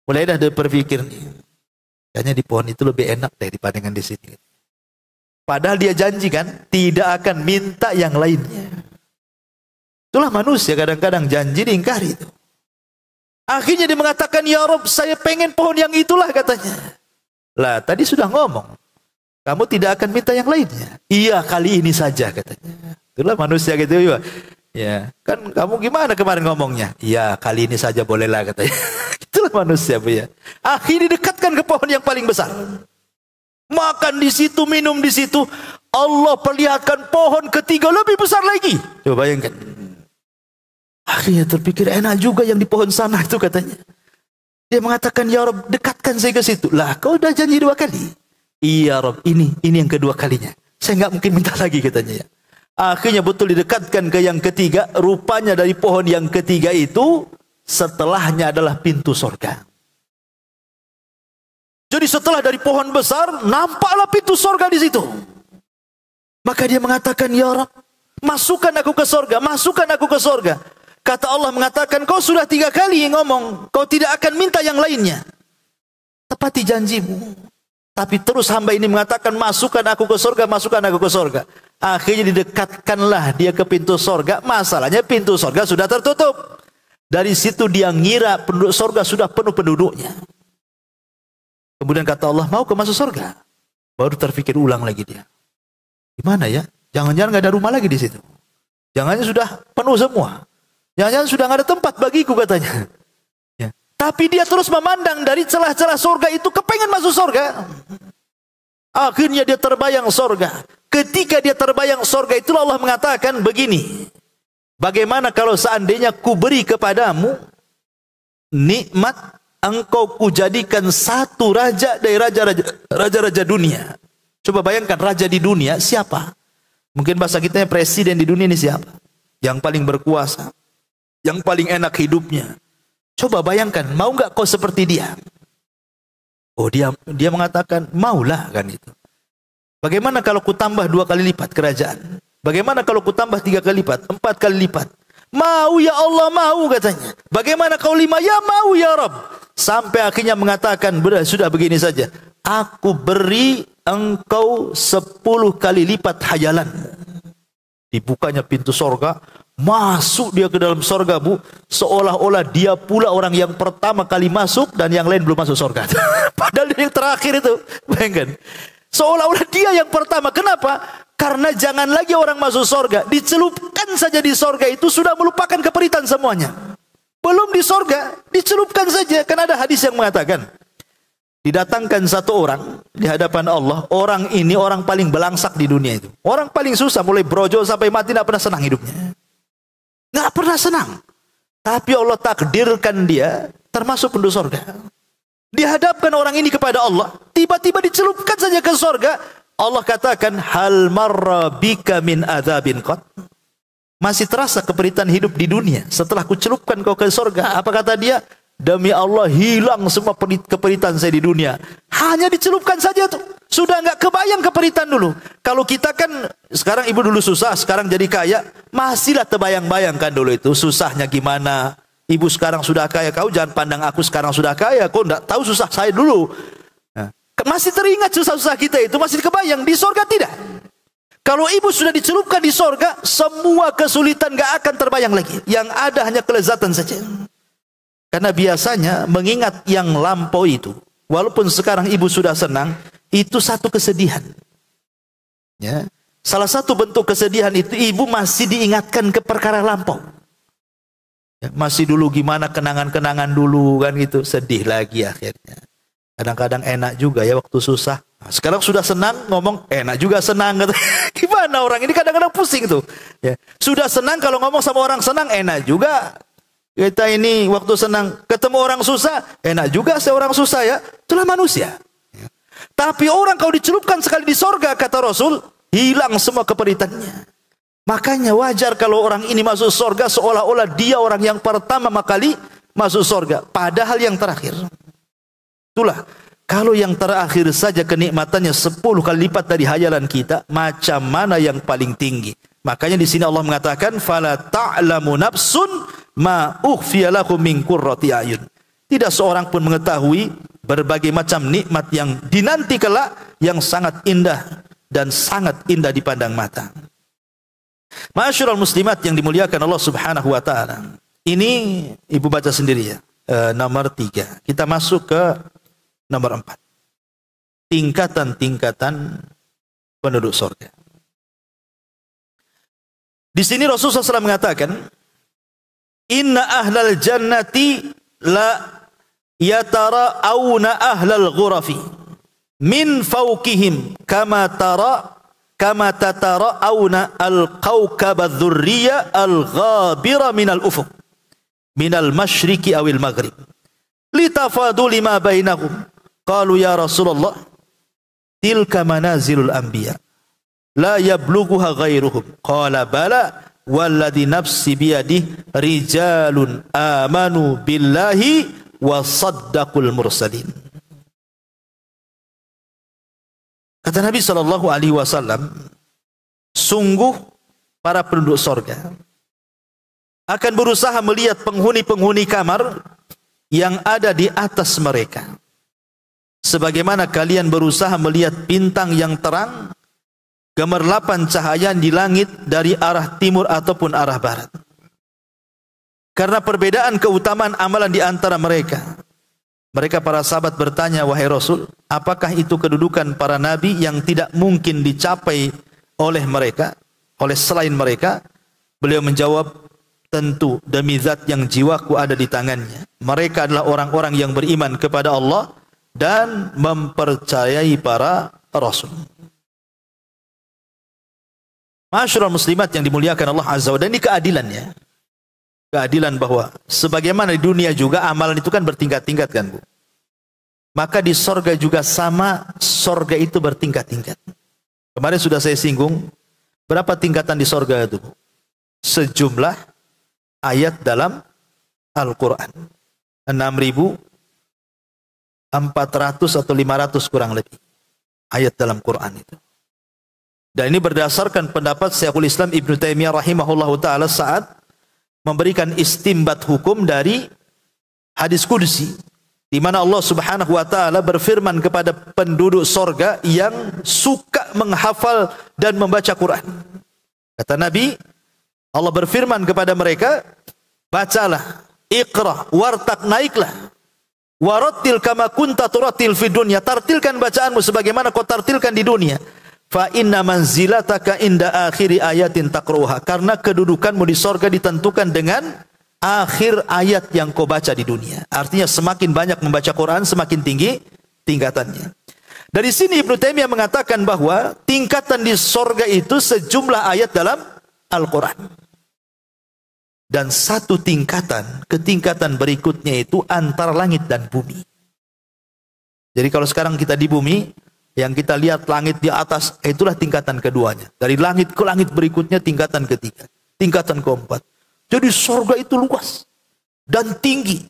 Mulai dah dia berpikir nih, kayaknya di pohon itu lebih enak daripada dengan di sini. Padahal dia janji kan tidak akan minta yang lainnya. Itulah manusia, kadang-kadang janji diingkari itu. Akhirnya dia mengatakan, "Ya Rabb, saya pengen pohon yang itulah," katanya. Lah tadi sudah ngomong, kamu tidak akan minta yang lainnya. "Iya, kali ini saja," katanya. Itulah manusia gitu ya. Ya, kan kamu gimana kemarin ngomongnya? "Iya, kali ini saja bolehlah," katanya. Itulah manusia, Bu ya. Akhirnya dekatkan ke pohon yang paling besar. Makan di situ, minum di situ. Allah perlihatkan pohon ketiga lebih besar lagi. Coba bayangkan. Akhirnya terpikir, enak juga yang di pohon sana itu, katanya. Dia mengatakan, "Ya Rabb, dekatkan saya ke situ." Lah, kau udah janji 2 kali. "Iya Rob, ini yang kedua kalinya. Saya nggak mungkin minta lagi," katanya. Akhirnya betul didekatkan ke yang ketiga. Rupanya dari pohon yang ketiga itu setelahnya adalah pintu surga. Jadi setelah dari pohon besar, nampaklah pintu surga di situ. Maka dia mengatakan, "Ya Rob, masukkan aku ke surga, masukkan aku ke surga." Kata Allah mengatakan, "Kau sudah 3 kali ngomong, kau tidak akan minta yang lainnya. Tepati janjimu." Tapi terus hamba ini mengatakan, "Masukkan aku ke surga, masukkan aku ke surga." Akhirnya didekatkanlah dia ke pintu surga. Masalahnya pintu surga sudah tertutup. Dari situ dia ngira penduduk surga sudah penuh penduduknya. Kemudian kata Allah, "Mau ke masuk surga?" Baru terfikir ulang lagi dia. Gimana ya? Jangan-jangan nggak ada rumah lagi di situ. Jangan-jangan sudah penuh semua. Jangan-jangan sudah nggak ada tempat bagiku, katanya. Tapi dia terus memandang dari celah-celah surga itu, kepengen masuk surga. Akhirnya dia terbayang surga. Ketika dia terbayang surga, itulah Allah mengatakan begini, "Bagaimana kalau seandainya ku beri kepadamu nikmat, engkau ku jadikan satu raja dari raja-raja dunia." Coba bayangkan, raja di dunia siapa? Mungkin bahasa kita presiden di dunia ini siapa? Yang paling berkuasa, yang paling enak hidupnya. Coba bayangkan, mau nggak kau seperti dia? Oh, dia mengatakan, "Maulah," kan itu. Bagaimana kalau ku tambah 2 kali lipat kerajaan? Bagaimana kalau ku tambah 3 kali lipat, 4 kali lipat? "Mau ya Allah, mau," katanya. "Bagaimana kau 5? Ya mau ya Rabb." Sampai akhirnya mengatakan, "Sudah begini saja. Aku beri engkau 10 kali lipat hayalanmu." Dibukanya pintu surga. Masuk dia ke dalam surga, Bu. Seolah-olah dia pula orang yang pertama kali masuk dan yang lain belum masuk surga. Padahal dia yang terakhir itu. Bayangkan. Seolah-olah dia yang pertama. Kenapa? Karena jangan lagi orang masuk surga. Dicelupkan saja di surga itu sudah melupakan keperitan semuanya. Belum di sorga, dicelupkan saja. Kan ada hadis yang mengatakan, didatangkan satu orang di hadapan Allah. Orang ini orang paling belangsak di dunia itu. Orang paling susah, mulai brojo sampai mati, tidak pernah senang hidupnya. Tidak pernah senang. Tapi Allah takdirkan dia termasuk penduduk sorga. Dihadapkan orang ini kepada Allah. Tiba-tiba dicelupkan saja ke sorga. Allah katakan, hal marra bika min adzabin qat. Masih terasa keperitan hidup di dunia setelah kucelupkan kau ke sorga. Apa kata dia? Demi Allah, hilang semua keperitan saya di dunia. Hanya dicelupkan saja tuh. Sudah nggak kebayang keperitan dulu. Kalau kita kan, sekarang ibu dulu susah, sekarang jadi kaya. Masihlah terbayang-bayangkan dulu itu. Susahnya gimana. Ibu sekarang sudah kaya. Kau jangan pandang aku sekarang sudah kaya. Kau nggak tahu susah saya dulu. Nah, masih teringat susah-susah kita itu. Masih kebayang. Di sorga tidak. Kalau ibu sudah dicelupkan di sorga, semua kesulitan nggak akan terbayang lagi. Yang ada hanya kelezatan saja. Karena biasanya mengingat yang lampau itu, walaupun sekarang ibu sudah senang, itu satu kesedihan. Ya. Salah satu bentuk kesedihan itu, ibu masih diingatkan ke perkara lampau. Ya, masih dulu gimana kenangan-kenangan dulu kan gitu, sedih lagi akhirnya. Kadang-kadang enak juga ya waktu susah. Nah, sekarang sudah senang ngomong enak juga senang. Gimana orang ini kadang-kadang pusing tuh. Ya. Sudah senang kalau ngomong sama orang senang enak juga. Kita ini waktu senang ketemu orang susah, enak juga seorang susah ya. Itulah manusia. Ya. Tapi orang kalau dicelupkan sekali di sorga, kata Rasul, hilang semua keperitannya. Makanya wajar kalau orang ini masuk sorga seolah-olah dia orang yang pertama kali masuk sorga. Padahal yang terakhir. Itulah. Kalau yang terakhir saja kenikmatannya 10 kali lipat dari hayalan kita, macam mana yang paling tinggi? Makanya di sini Allah mengatakan, fala ta'lamu nafsun ma ukhfiya lakum min qurrati ayun. Tidak seorang pun mengetahui berbagai macam nikmat yang dinanti kelak yang sangat indah dan sangat indah dipandang mata. Ma'asyiral muslimat yang dimuliakan Allah Subhanahu wa taala. Ini ibu baca sendiri ya. Nomor 3. Kita masuk ke nomor 4. Tingkatan-tingkatan penduduk surga. Di sini Rasulullah SAW mengatakan, inna ahlal jannati la yatara'awna ahlal ghurafi min fawqihim kama tatara'awna al-qawkaba dhurriya al-ghabira minal ufuq minal masyriqi awil maghrib litafadu lima bainahum qalu ya Rasulullah tilka manazilul anbiya la yablughuha ghairuhum qala bala walladhi nafsi biyadih rijalun amanu billahi wa saddaqul mursalin. Kata Nabi SAW, sungguh para penduduk sorga akan berusaha melihat penghuni-penghuni kamar yang ada di atas mereka, sebagaimana kalian berusaha melihat bintang yang terang gemerlapan cahaya di langit dari arah timur ataupun arah barat. Karena perbedaan keutamaan amalan di antara mereka. Mereka para sahabat bertanya, wahai Rasul, apakah itu kedudukan para nabi yang tidak mungkin dicapai oleh mereka, oleh selain mereka? Beliau menjawab, tentu demi zat yang jiwaku ada di tangannya. Mereka adalah orang-orang yang beriman kepada Allah dan mempercayai para Rasul. Ma'asyiral muslimat yang dimuliakan Allah Azza wa Jalla, ini keadilannya. Keadilan bahwa sebagaimana di dunia juga amalan itu kan bertingkat-tingkat kan Bu. Maka di sorga juga sama, sorga itu bertingkat-tingkat. Kemarin sudah saya singgung, berapa tingkatan di sorga itu Bu? Sejumlah ayat dalam Al-Quran. 6.400 atau 500 kurang lebih. Ayat dalam Quran itu. Dan ini berdasarkan pendapat Syekhul Islam Ibnu Taimiyah rahimahullahu taala saat memberikan istimbat hukum dari hadis qudsi, di mana Allah Subhanahu wa taala berfirman kepada penduduk sorga yang suka menghafal dan membaca Quran. Kata Nabi, Allah berfirman kepada mereka, bacalah, iqra, wartaq, naiklah, warattil kama kunta turattil fid dunya, tartilkan bacaanmu sebagaimana kau tartilkan di dunia. Fa inna manzilataka inda akhiri ayatin taqruha, karena kedudukanmu di sorga ditentukan dengan akhir ayat yang kau baca di dunia. Artinya semakin banyak membaca Quran, semakin tinggi tingkatannya. Dari sini Ibnu Taimiyah mengatakan bahwa tingkatan di sorga itu sejumlah ayat dalam Al-Quran. Dan satu tingkatan ke tingkatan berikutnya itu antara langit dan bumi. Jadi kalau sekarang kita di bumi, yang kita lihat langit di atas, itulah tingkatan keduanya. Dari langit ke langit berikutnya tingkatan ketiga, tingkatan keempat. Jadi sorga itu luas dan tinggi.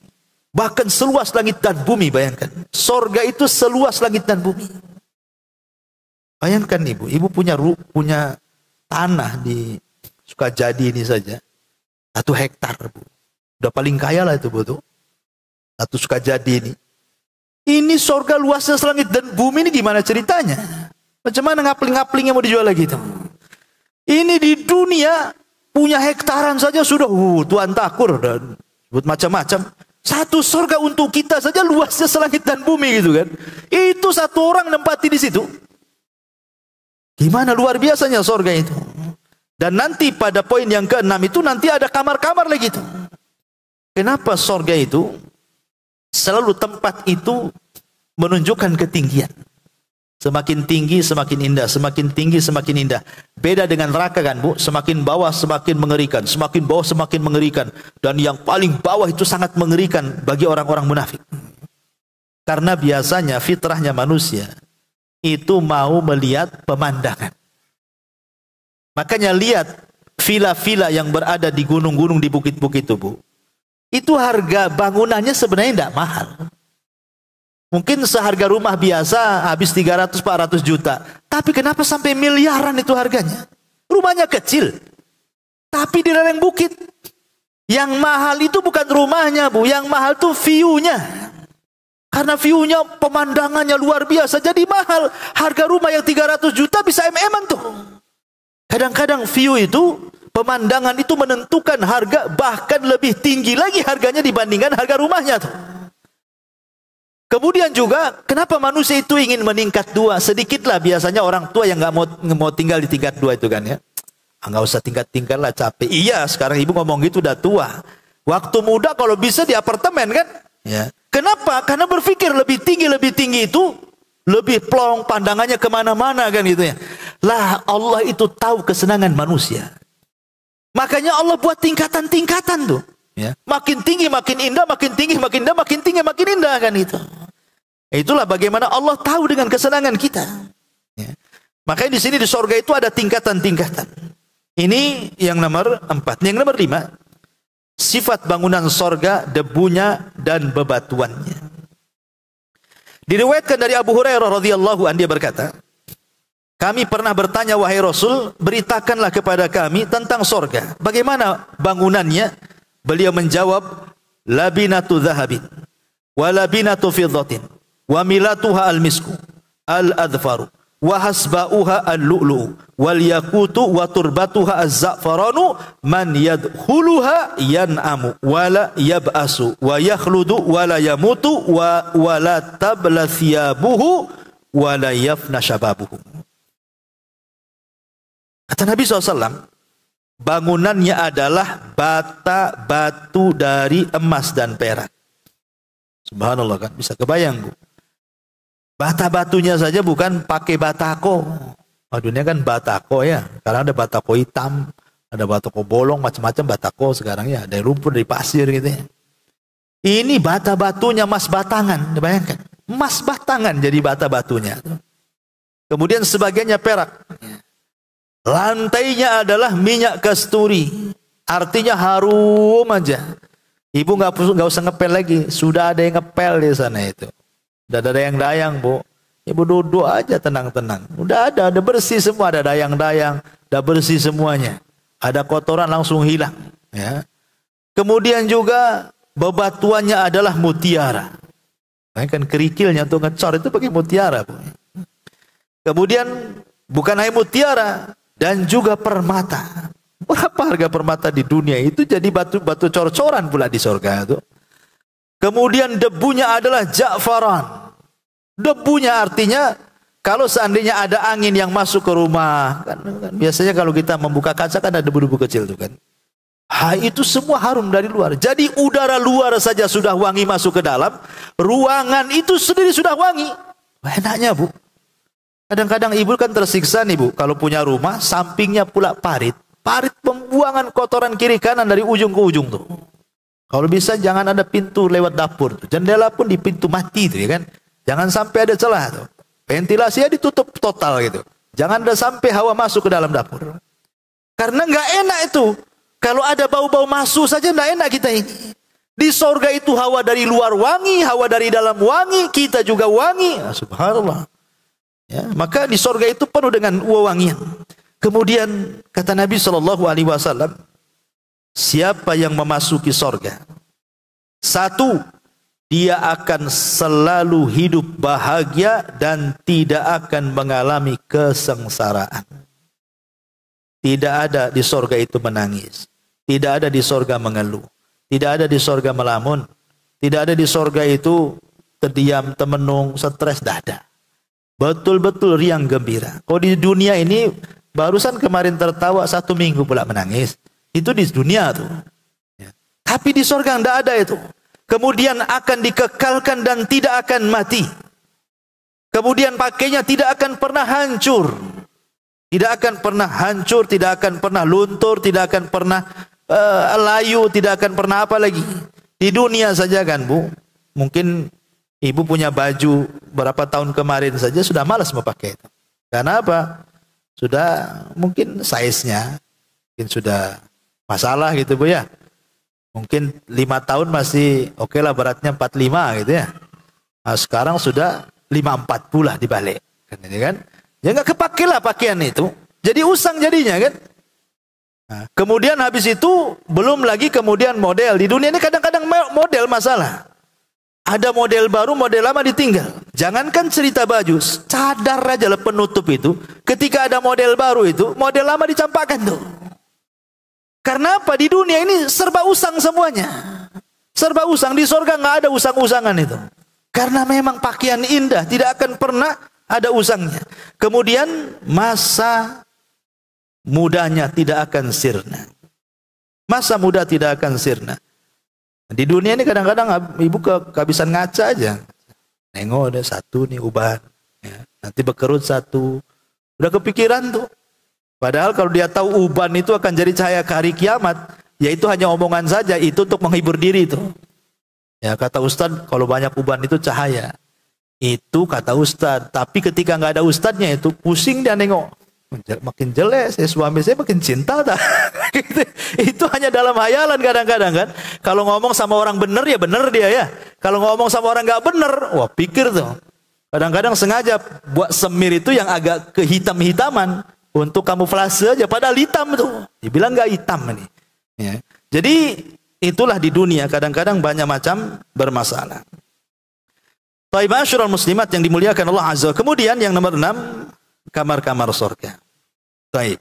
Bahkan seluas langit dan bumi, bayangkan. Sorga itu seluas langit dan bumi. Bayangkan ibu punya tanah di Sukajadi ini saja. 1 hektar, Bu. Udah paling kaya lah itu, Bu. Satu Sukajadi ini. Ini sorga luasnya selangit dan bumi ini gimana ceritanya? Macam mana ngapling-ngaplingnya mau dijual lagi itu? Ini di dunia punya hektaran saja sudah Tuhan takur dan sebut macam-macam. Satu sorga untuk kita saja luasnya selangit dan bumi gitu kan. Itu satu orang nempati di situ. Gimana luar biasanya sorga itu. Dan nanti pada poin yang ke-6 itu nanti ada kamar-kamar lagi itu. Kenapa sorga itu selalu tempat itu menunjukkan ketinggian. Semakin tinggi semakin indah, semakin tinggi semakin indah. Beda dengan neraka kan, Bu, semakin bawah semakin mengerikan, semakin bawah semakin mengerikan. Dan yang paling bawah itu sangat mengerikan bagi orang-orang munafik. Karena biasanya fitrahnya manusia itu mau melihat pemandangan. Makanya lihat villa-villa yang berada di gunung-gunung di bukit-bukit itu, Bu. Itu harga bangunannya sebenarnya tidak mahal. Mungkin seharga rumah biasa habis 300-400 juta. Tapi kenapa sampai miliaran itu harganya? Rumahnya kecil. Tapi di lereng bukit. Yang mahal itu bukan rumahnya, Bu. Yang mahal itu view-nya. Karena view-nya pemandangannya luar biasa. Jadi mahal. Harga rumah yang 300 juta bisa MM-an tuh. Kadang-kadang view itu, pemandangan itu menentukan harga, bahkan lebih tinggi lagi harganya dibandingkan harga rumahnya tuh. Kemudian juga, kenapa manusia itu ingin meningkat 2? Sedikitlah biasanya orang tua yang nggak mau tinggal di tingkat 2 itu kan ya. Nggak usah tingkat-tingkat lah, capek. Iya, sekarang ibu ngomong gitu udah tua. Waktu muda kalau bisa di apartemen kan. Ya. Kenapa? Karena berpikir lebih tinggi itu lebih plong, pandangannya kemana-mana kan gitu ya. Lah Allah itu tahu kesenangan manusia. Makanya Allah buat tingkatan-tingkatan tuh. Ya. Makin tinggi makin indah, makin tinggi makin indah, makin tinggi makin indah kan itu. Itulah bagaimana Allah tahu dengan kesenangan kita. Ya. Makanya di sini di sorga itu ada tingkatan-tingkatan. Ini yang nomor 4. Yang nomor 5, sifat bangunan sorga, debunya dan bebatuannya. Diriwayatkan dari Abu Hurairah radhiyallahu anhu, dia berkata, kami pernah bertanya, wahai Rasul, beritakanlah kepada kami tentang sorga. Bagaimana bangunannya? Beliau menjawab, labinatu dhahabin, wa labinatu fiddatin, wa milatuha al-misku, al-adfaru, wa hasba'uha al-lu'lu'u, wal yakutu wa turbatuha az-za'faranu, man yadkhuluha yan'amu, wa la yab'asu, wa yakhludu, wa la yamutu, wa la tabla thiyabuhu, wa la yafna shababuhu. Kata Nabi SAW, bangunannya adalah bata batu dari emas dan perak. Subhanallah kan, bisa kebayang Bu. Bata batunya saja bukan pakai batako. Dunia kan batako ya, karena ada batako hitam, ada batako bolong, macam-macam batako sekarang ya, dari rumput, dari pasir gitu ya. Ini bata batunya emas batangan, bayangkan. Emas batangan jadi bata batunya. Kemudian sebagiannya perak. Lantainya adalah minyak kasturi, artinya harum aja. Ibu nggak usah ngepel lagi, sudah ada yang ngepel di sana itu. Udah ada dayang-dayang, Bu. Ibu duduk aja tenang-tenang. Udah ada bersih semua, ada dayang-dayang, udah bersih semuanya. Ada kotoran langsung hilang. Ya. Kemudian juga bebatuannya adalah mutiara. Kan kerikilnya untuk ngecor itu pakai mutiara, Bu. Kemudian bukan hanya mutiara, dan juga permata. Berapa harga permata di dunia itu jadi batu-batu cor-coran pula di surga itu. Kemudian debunya adalah ja'faran. Debunya artinya kalau seandainya ada angin yang masuk ke rumah, kan biasanya kalau kita membuka kaca kan ada debu-debu kecil tuh kan. Itu semua harum dari luar. Jadi udara luar saja sudah wangi masuk ke dalam, ruangan itu sendiri sudah wangi. Enaknya, Bu. Kadang-kadang ibu kan tersiksa nih, Bu. Kalau punya rumah, sampingnya pula parit. Parit pembuangan kotoran kiri kanan dari ujung ke ujung tuh. Kalau bisa jangan ada pintu lewat dapur. Jendela pun di pintu mati tuh, ya kan. Jangan sampai ada celah tuh. Ventilasinya ditutup total gitu. Jangan ada sampai hawa masuk ke dalam dapur. Karena nggak enak itu. Kalau ada bau-bau masuk saja nggak enak kita ini. Di sorga itu hawa dari luar wangi, hawa dari dalam wangi, kita juga wangi. Subhanallah. Ya, maka di sorga itu penuh dengan wewangian. Kemudian kata Nabi SAW, siapa yang memasuki sorga, satu, dia akan selalu hidup bahagia dan tidak akan mengalami kesengsaraan. Tidak ada di sorga itu menangis. Tidak ada di sorga mengeluh. Tidak ada di sorga melamun. Tidak ada di sorga itu terdiam, temenung, stres, tidak ada. Betul-betul riang gembira. Kalau di dunia ini, barusan kemarin tertawa 1 minggu pula menangis. Itu di dunia tuh. Ya. Tapi di sorga tidak ada itu. Kemudian akan dikekalkan dan tidak akan mati. Kemudian pakainya tidak akan pernah hancur. Tidak akan pernah hancur, tidak akan pernah luntur, tidak akan pernah layu, tidak akan pernah apa lagi. Di dunia saja kan, Bu. Mungkin ibu punya baju berapa tahun kemarin saja sudah malas mau pakai itu. Karena apa? Sudah mungkin size-nya mungkin sudah masalah gitu, Bu ya. Mungkin 5 tahun masih oke lah, beratnya 45 gitu ya. Nah, sekarang sudah 54 pula dibalik. Kan ini kan? Ya nggak kepake lah pakaian itu. Jadi usang jadinya kan. Nah, kemudian habis itu belum lagi kemudian model. Di dunia ini kadang-kadang model masalah. Ada model baru, model lama ditinggal. Jangankan cerita baju, cadar aja lah penutup itu. Ketika ada model baru itu, model lama dicampakkan tuh. Karena apa? Di dunia ini serba usang semuanya. Serba usang. Di sorga nggak ada usang-usangan itu. Karena memang pakaian indah, tidak akan pernah ada usangnya. Kemudian masa mudanya tidak akan sirna. Masa muda tidak akan sirna. Di dunia ini kadang-kadang ibu kehabisan ngaca aja. Nengok ada 1 nih uban. Ya. Nanti berkerut 1. Udah kepikiran tuh. Padahal kalau dia tahu uban itu akan jadi cahaya ke hari kiamat, ya itu hanya omongan saja. Itu untuk menghibur diri itu. Ya kata Ustadz, kalau banyak uban itu cahaya. Itu kata Ustadz. Tapi ketika nggak ada Ustadznya itu pusing dia nengok. Makin jelek, suami saya makin cinta tak? Itu hanya dalam hayalan kadang-kadang kan. Kalau ngomong sama orang benar ya benar dia ya. Kalau ngomong sama orang nggak benar, wah pikir tuh. Kadang-kadang sengaja buat semir itu yang agak kehitam-hitaman untuk kamuflase aja. Padahal hitam tuh. Dibilang nggak hitam ini. Ya. Jadi itulah di dunia kadang-kadang banyak macam bermasalah. Baik, ma'asyiral muslimat yang dimuliakan Allah Azza. Kemudian yang nomor 6, kamar-kamar surga. Baik.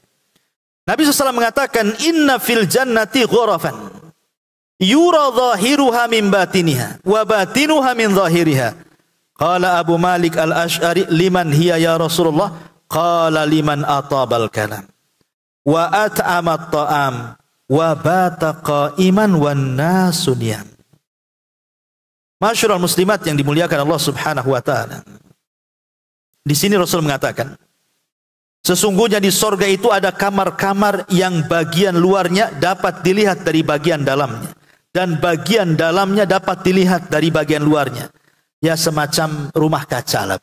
Nabi SAW mengatakan, inna fil jannati ghurafan yura zahiruha min batiniha wa batinuha min zahiriha. Qala Abu Malik al-Ash'ari, liman hiya ya Rasulullah? Qala liman atabal kalam wa at'amat ta'am wa bata qa'iman wan nasu niyam. Masyarul muslimat yang dimuliakan Allah Subhanahu wa taala. Di sini Rasul mengatakan, sesungguhnya di sorga itu ada kamar-kamar yang bagian luarnya dapat dilihat dari bagian dalamnya, dan bagian dalamnya dapat dilihat dari bagian luarnya. Ya semacam rumah kaca lah.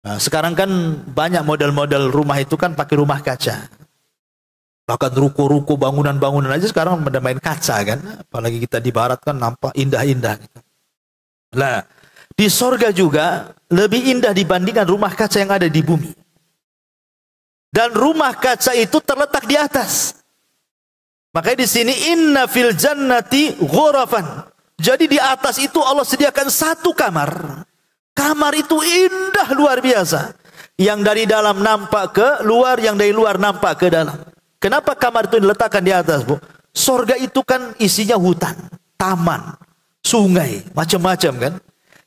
Nah, sekarang kan banyak model-model rumah itu kan pakai rumah kaca. Bahkan ruko-ruko, bangunan-bangunan aja sekarang main kaca kan. Apalagi kita di barat kan nampak indah-indah gitu. Nah, di sorga juga lebih indah dibandingkan rumah kaca yang ada di bumi. Dan rumah kaca itu terletak di atas. Makanya di sini inna fil jannati ghurafan. Jadi di atas itu Allah sediakan 1 kamar. Kamar itu indah luar biasa. Yang dari dalam nampak ke luar, yang dari luar nampak ke dalam. Kenapa kamar itu diletakkan di atas, Bu? Sorga itu kan isinya hutan, taman, sungai, macam-macam kan.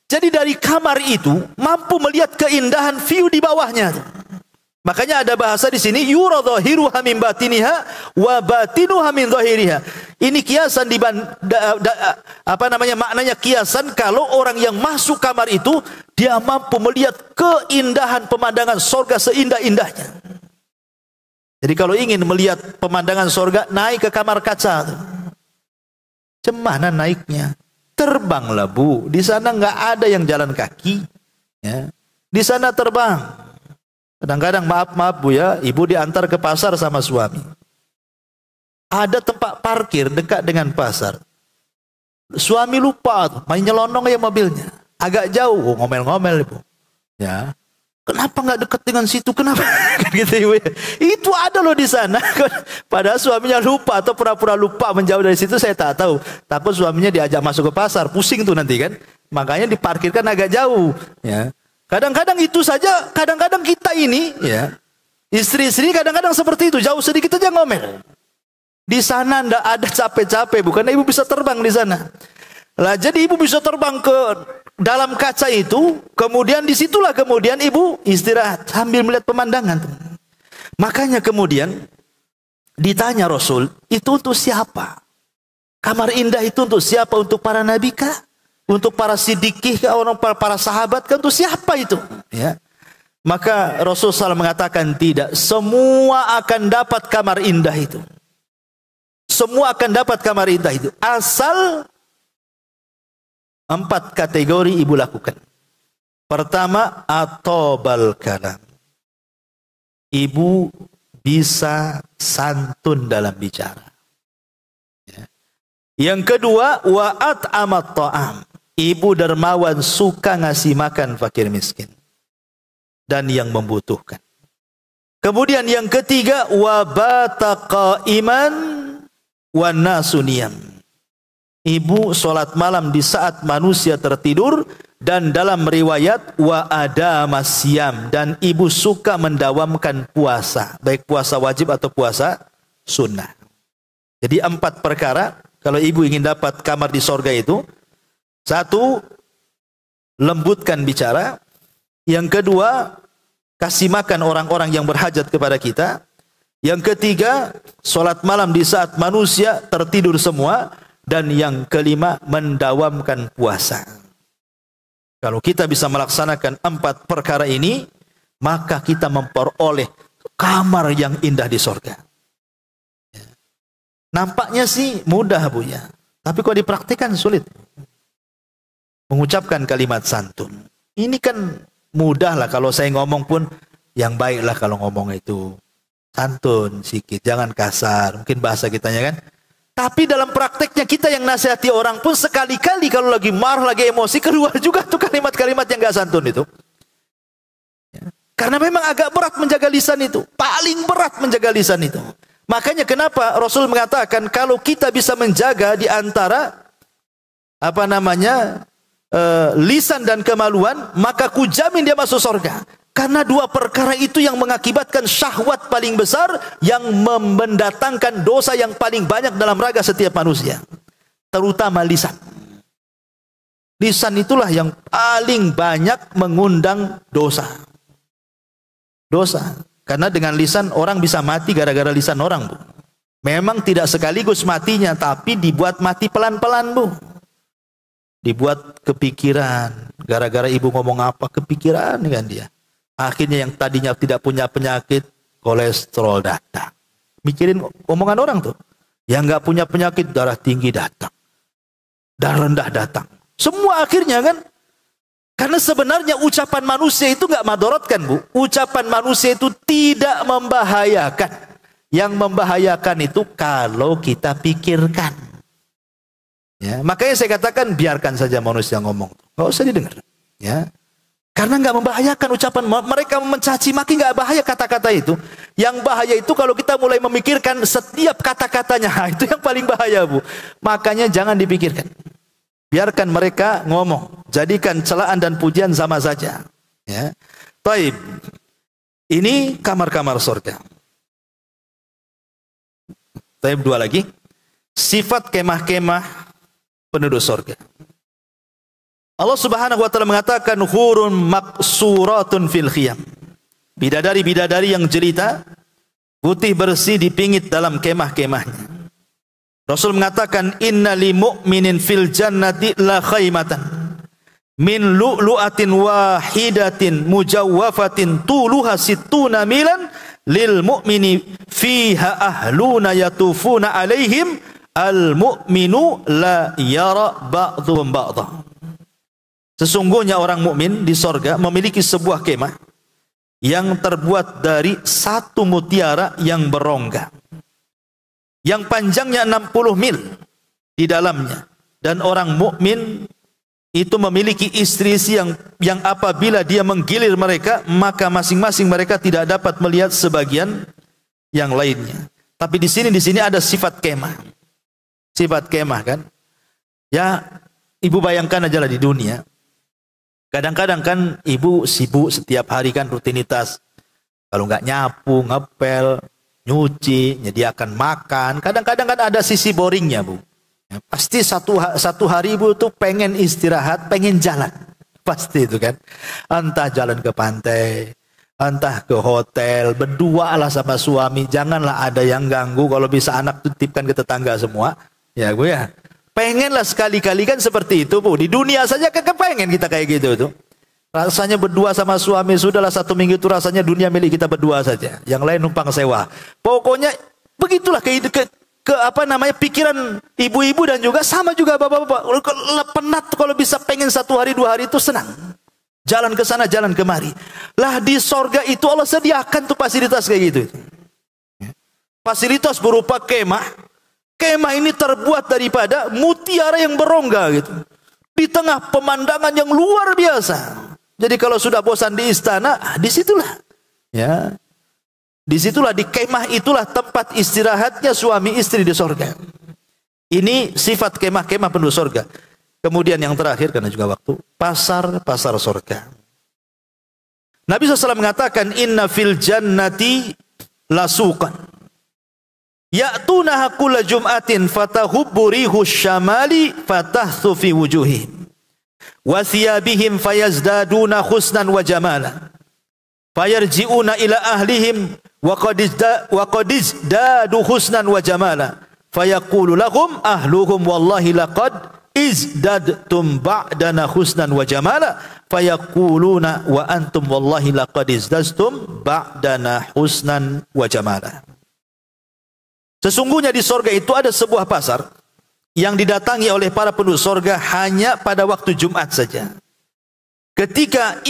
Jadi dari kamar itu mampu melihat keindahan view di bawahnya. Makanya ada bahasa di sini yura dhahiruha min batiniha wa batinuha min dhahiriha. Ini kiasan maknanya kiasan kalau orang yang masuk kamar itu dia mampu melihat keindahan pemandangan surga seindah-indahnya. Jadi kalau ingin melihat pemandangan surga, naik ke kamar kaca. Cemana naiknya? Terbanglah, Bu. Di sana nggak ada yang jalan kaki. Ya. Di sana terbang. Kadang-kadang maaf Bu ya, ibu diantar ke pasar sama suami. Ada tempat parkir dekat dengan pasar. Suami lupa, main nyelonong ya mobilnya. Agak jauh, ngomel-ngomel ibu. Ya, kenapa nggak dekat dengan situ? Kenapa? Gitu ibu. Itu ada loh di sana. Padahal suaminya lupa atau pura-pura lupa menjauh dari situ, saya tak tahu. Takut suaminya diajak masuk ke pasar, pusing tuh nanti kan. Makanya diparkirkan agak jauh. Ya. Kadang-kadang itu saja, kadang-kadang kita ini, ya, istri-istri kadang-kadang seperti itu, jauh sedikit aja ngomel. Di sana ndak ada capek-capek, bukan ibu bisa terbang di sana. Lah jadi ibu bisa terbang ke dalam kaca itu, kemudian disitulah kemudian ibu istirahat sambil melihat pemandangan. Makanya kemudian ditanya Rasul, itu untuk siapa? Kamar indah itu untuk siapa? Untuk para nabi kah? Untuk para siddiqih, orang para sahabat kan, untuk siapa itu? Ya. Maka Rasul SAW mengatakan tidak, semua akan dapat kamar indah itu. Semua akan dapat kamar indah itu. Asal 4 kategori ibu lakukan. Pertama, atobal kalam. Ibu bisa santun dalam bicara. Ya. Yang kedua, wa'at amat ta'am. Ibu dermawan, suka ngasih makan fakir miskin dan yang membutuhkan. Kemudian yang ketiga, wabata qaiman wan nasu niyam. Ibu sholat malam di saat manusia tertidur, dan dalam riwayat wa ada masyam, dan ibu suka mendawamkan puasa, baik puasa wajib atau puasa sunnah. Jadi 4 perkara kalau ibu ingin dapat kamar di sorga itu. 1, lembutkan bicara. Yang kedua, kasih makan orang-orang yang berhajat kepada kita. Yang ketiga, sholat malam di saat manusia tertidur semua. Dan yang kelima, mendawamkan puasa. Kalau kita bisa melaksanakan 4 perkara ini, maka kita memperoleh kamar yang indah di sorga. Nampaknya sih mudah Bu ya, tapi kalau dipraktikkan sulit. Mengucapkan kalimat santun. Ini kan mudah lah, kalau saya ngomong pun yang baik lah kalau ngomong itu. Santun sedikit, jangan kasar. Mungkin bahasa kitanya kan. Tapi dalam prakteknya kita yang nasihati orang pun sekali-kali kalau lagi marah, lagi emosi, keluar juga tuh kalimat-kalimat yang gak santun itu. Ya. Karena memang agak berat menjaga lisan itu. Paling berat menjaga lisan itu. Makanya kenapa Rasul mengatakan kalau kita bisa menjaga di antara lisan dan kemaluan, maka kujamin dia masuk surga. Karena 2 perkara itu yang mengakibatkan syahwat paling besar, yang mendatangkan dosa yang paling banyak dalam raga setiap manusia, terutama lisan. Lisan itulah yang paling banyak mengundang dosa. Dosa. Karena dengan lisan orang bisa mati gara-gara lisan orang, Bu. Memang tidak sekaligus matinya, tapi dibuat mati pelan-pelan, Bu. Dibuat kepikiran, gara-gara ibu ngomong apa, kepikiran kan dia. Akhirnya yang tadinya tidak punya penyakit, kolesterol datang. Mikirin omongan orang tuh. Yang nggak punya penyakit, darah tinggi datang, darah rendah datang. Semua akhirnya kan. Karena sebenarnya ucapan manusia itu nggak madorotkan, Bu. Ucapan manusia itu tidak membahayakan. Yang membahayakan itu kalau kita pikirkan. Ya, makanya saya katakan biarkan saja manusia ngomong, nggak usah didengar. Ya, karena nggak membahayakan ucapan mereka, mencaci maki nggak bahaya kata-kata itu. Yang bahaya itu kalau kita mulai memikirkan setiap kata-katanya, itu yang paling bahaya, Bu. Makanya jangan dipikirkan. Biarkan mereka ngomong. Jadikan celaan dan pujian sama saja. Ya. Taib. Ini kamar-kamar surga. Taib 2 lagi. Sifat kemah-kemah penduduk surga. Allah Subhanahu wa taala mengatakan hurun maqsuratun fil khiyam. bidadari-bidadari yang jelita, putih bersih dipingit dalam kemah-kemahnya. Rasul mengatakan, inna li mu'minin fil jannati la khaymatan min lu'lu'atin wahidatin mujawwafatin tuluha sittuna milan lil mu'mini fiha ahluna yatufuna alaihim al mu'minu la yara ba'dhum ba'dha. Sesungguhnya orang mukmin di sorga memiliki sebuah kemah yang terbuat dari satu mutiara yang berongga, yang panjangnya 60 mil di dalamnya. Dan orang mukmin itu memiliki istri-istri yang apabila dia menggilir mereka, maka masing-masing mereka tidak dapat melihat sebagian yang lainnya. Tapi di sini ada sifat kemah. Sifat kemah kan? Ya, ibu bayangkan aja lah di dunia. Kadang-kadang kan ibu sibuk setiap hari kan rutinitas. Kalau nggak nyapu, ngepel, nyuci, menyediakan makan. Kadang-kadang kan ada sisi boringnya, Bu. Ya, pasti satu hari ibu tuh pengen istirahat, pengen jalan. Pasti itu kan. Entah jalan ke pantai, entah ke hotel, berdua lah sama suami. Janganlah ada yang ganggu. Kalau bisa anak titipkan ke tetangga semua. Ya, Bu ya. Pengenlah sekali-kali kan seperti itu, Bu. Di dunia saja kan kepengen kita kayak gitu tuh. Rasanya berdua sama suami, sudahlah 1 minggu itu rasanya dunia milik kita berdua saja. Yang lain numpang sewa. Pokoknya begitulah pikiran ibu-ibu dan juga sama juga bapak-bapak. Penat kalau bisa pengen 1 hari 2 hari itu senang. Jalan ke sana, jalan kemari. Lah di sorga itu Allah sediakan tuh fasilitas kayak gitu. Fasilitas berupa kemah. Kemah ini terbuat daripada mutiara yang berongga gitu. Di tengah pemandangan yang luar biasa. Jadi kalau sudah bosan di istana, disitulah. Ya. Disitulah di kemah itulah tempat istirahatnya suami istri di sorga. Ini sifat kemah-kemah penduduk sorga. Kemudian yang terakhir karena juga waktu, pasar-pasar sorga. Nabi SAW mengatakan, inna fil jannati lasuqan. Ya'tunaha kulla jum'atin fatahubbu rihu syamali fatahthu fi wujuhihim wa thiyabihim fayazdaduna husnan wa jamala fayarji'una ila ahlihim wa qad izdadu husnan wa jamala fayaqulu lahum ahluhum wallahi laqad izdadtum ba'dana husnan wa jamala fayaquluna wa antum wallahi laqad izdadtum ba'dana husnan wa jamala. Sesungguhnya di sorga itu ada sebuah pasar yang didatangi oleh para penduduk sorga hanya pada waktu Jumat saja. Ketika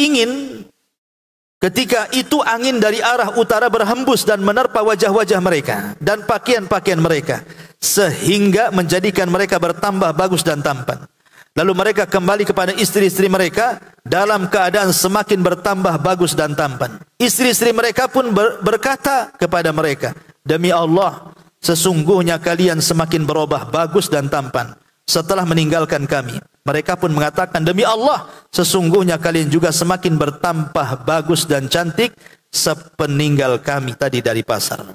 itu angin dari arah utara berhembus dan menerpa wajah-wajah mereka dan pakaian-pakaian mereka, sehingga menjadikan mereka bertambah bagus dan tampan. Lalu mereka kembali kepada istri-istri mereka dalam keadaan semakin bertambah bagus dan tampan. Istri-istri mereka pun berkata kepada mereka, demi Allah, sesungguhnya kalian semakin berubah bagus dan tampan setelah meninggalkan kami. Mereka pun mengatakan, demi Allah, sesungguhnya kalian juga semakin bertambah bagus dan cantik sepeninggal kami tadi dari pasar.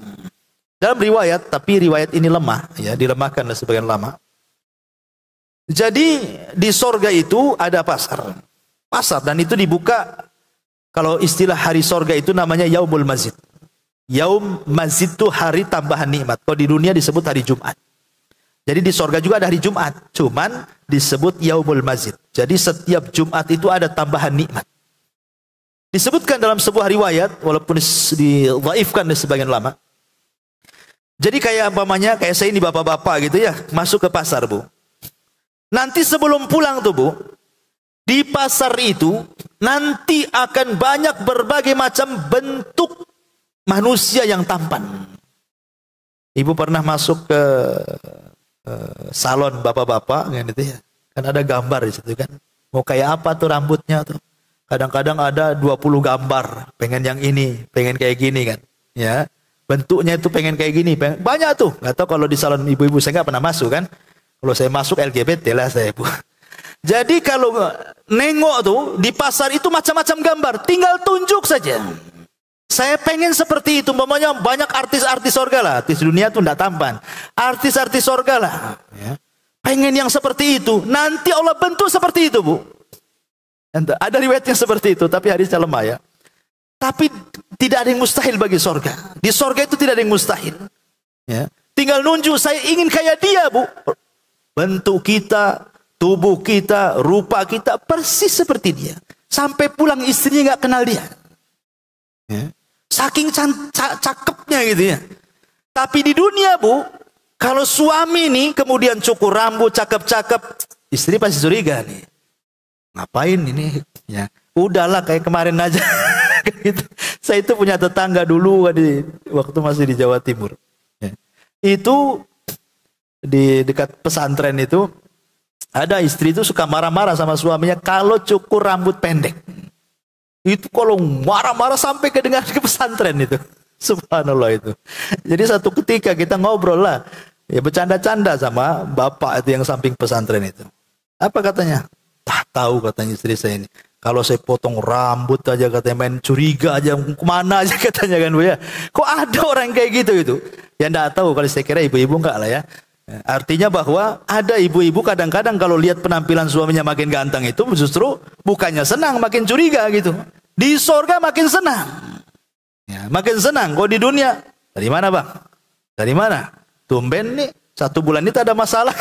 Dalam riwayat, tapi riwayat ini lemah, ya, dilemahkan oleh sebagian ulama. Jadi di sorga itu ada pasar, dan itu dibuka. Kalau istilah hari sorga itu namanya Yaumul Mazid. Yaum Mazid itu hari tambahan nikmat. Kalau di dunia disebut hari Jumat. Jadi di sorga juga ada hari Jumat, cuman disebut Yaumul Mazid. Jadi setiap Jumat itu ada tambahan nikmat. Disebutkan dalam sebuah riwayat, walaupun didhaifkan oleh sebagian ulama. Jadi kayak saya ini bapak-bapak gitu ya, masuk ke pasar, Bu. Nanti sebelum pulang tuh, Bu, di pasar itu nanti akan banyak berbagai macam bentuk manusia yang tampan. Ibu pernah masuk ke salon bapak-bapak kan itu ya. Kan ada gambar di situ kan. Mau kayak apa tuh rambutnya tuh. Kadang-kadang ada 20 gambar, pengen yang ini, pengen kayak gini kan. Ya. Bentuknya itu pengen kayak gini, banyak tuh. Enggak tahu kalau di salon ibu-ibu saya enggak pernah masuk kan. Kalau saya masuk LGBT lah saya, Bu. Jadi kalau nengok tuh di pasar itu macam-macam gambar, tinggal tunjuk saja. Saya pengen seperti itu, umpamanya banyak artis-artis sorga lah. Artis dunia tuh enggak tampan. Artis-artis sorga lah. Ya. Pengen yang seperti itu. Nanti Allah bentuk seperti itu, Bu. Ada riwayatnya seperti itu, tapi hadisnya lemah ya. Tapi tidak ada yang mustahil bagi sorga. Di sorga itu tidak ada yang mustahil. Ya. Tinggal nunjuk, saya ingin kayak dia, Bu. Bentuk kita, tubuh kita, rupa kita persis seperti dia. Sampai pulang istrinya nggak kenal dia. Ya. Saking cakepnya gitu ya. Tapi di dunia, Bu, kalau suami nih kemudian cukur rambut, cakep-cakep, istri pasti curiga nih. Ngapain ini? Ya, udahlah kayak kemarin aja. Gitu. Saya itu punya tetangga dulu waktu masih di Jawa Timur. Ya. Itu di dekat pesantren itu ada istri itu suka marah-marah sama suaminya kalau cukur rambut pendek. Itu kalau marah-marah sampai kedengar ke pesantren itu. Subhanallah itu. Jadi satu ketika kita ngobrol lah, ya bercanda-canda sama bapak itu yang samping pesantren itu. Apa katanya? Tak tahu katanya istri saya ini. Kalau saya potong rambut aja katanya main curiga aja kemana aja katanya kan Bu ya. Kok ada orang kayak gitu itu? Ya enggak tahu, kalau saya kira ibu-ibu enggak lah ya. Artinya bahwa ada ibu-ibu kadang-kadang kalau lihat penampilan suaminya makin ganteng itu justru bukannya senang, makin curiga gitu. Di sorga makin senang. Ya, makin senang. Kok di dunia? Dari mana Bang? Dari mana? Tumben nih 1 bulan ini tak ada masalah.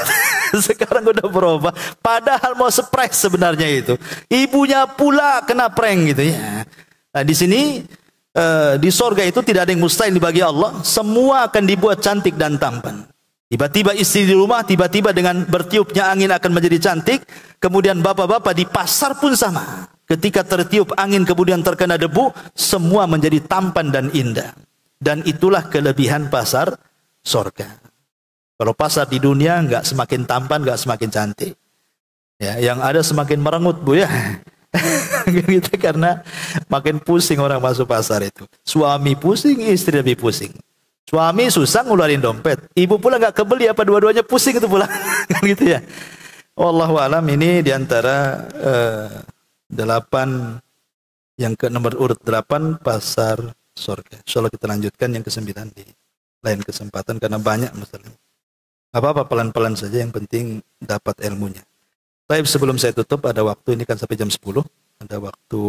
Sekarang udah berubah. Padahal mau surprise sebenarnya itu. Ibunya pula kena prank gitu ya. Nah di sini di sorga itu tidak ada yang mustahil bagi Allah. Semua akan dibuat cantik dan tampan. Tiba-tiba istri di rumah, tiba-tiba dengan bertiupnya angin akan menjadi cantik. Kemudian bapak-bapak di pasar pun sama. Ketika tertiup angin kemudian terkena debu, semua menjadi tampan dan indah. Dan itulah kelebihan pasar sorga. Kalau pasar di dunia nggak semakin tampan, nggak semakin cantik. Ya, yang ada semakin merengut Bu ya. Gitu, karena makin pusing orang masuk pasar itu. Suami pusing, istri lebih pusing. Suami susah ngeluarin dompet, ibu pula nggak kebeli apa dua-duanya pusing itu pula. Gitu ya. Wallahu alam, ini diantara 8 yang ke nomor urut 8 pasar surga. Insyaallah kita lanjutkan yang ke-9 di lain kesempatan karena banyak masalahnya. Apa-apa pelan-pelan saja, yang penting dapat ilmunya. Baik, sebelum saya tutup ada waktu, ini kan sampai jam 10, ada waktu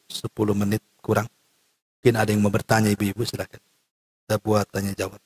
10 menit kurang. Mungkin ada yang mau bertanya ibu-ibu, silakan. Kita buat tanya jawab.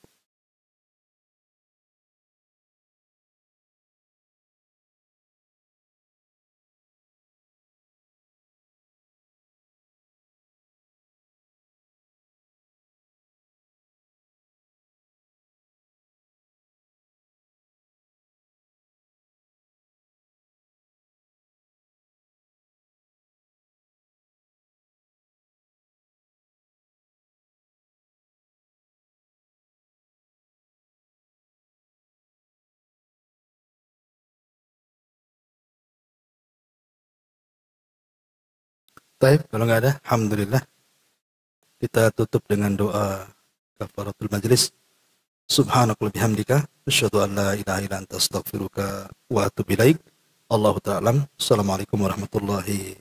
Baik, kalau nggak ada, alhamdulillah. Kita tutup dengan doa kafaratul majlis. Subhanakallahumma bihamdika asyhadu an la ilaha illa anta astaghfiruka wa atubu ilaik. Allahu ta'ala. Assalamualaikum warahmatullahi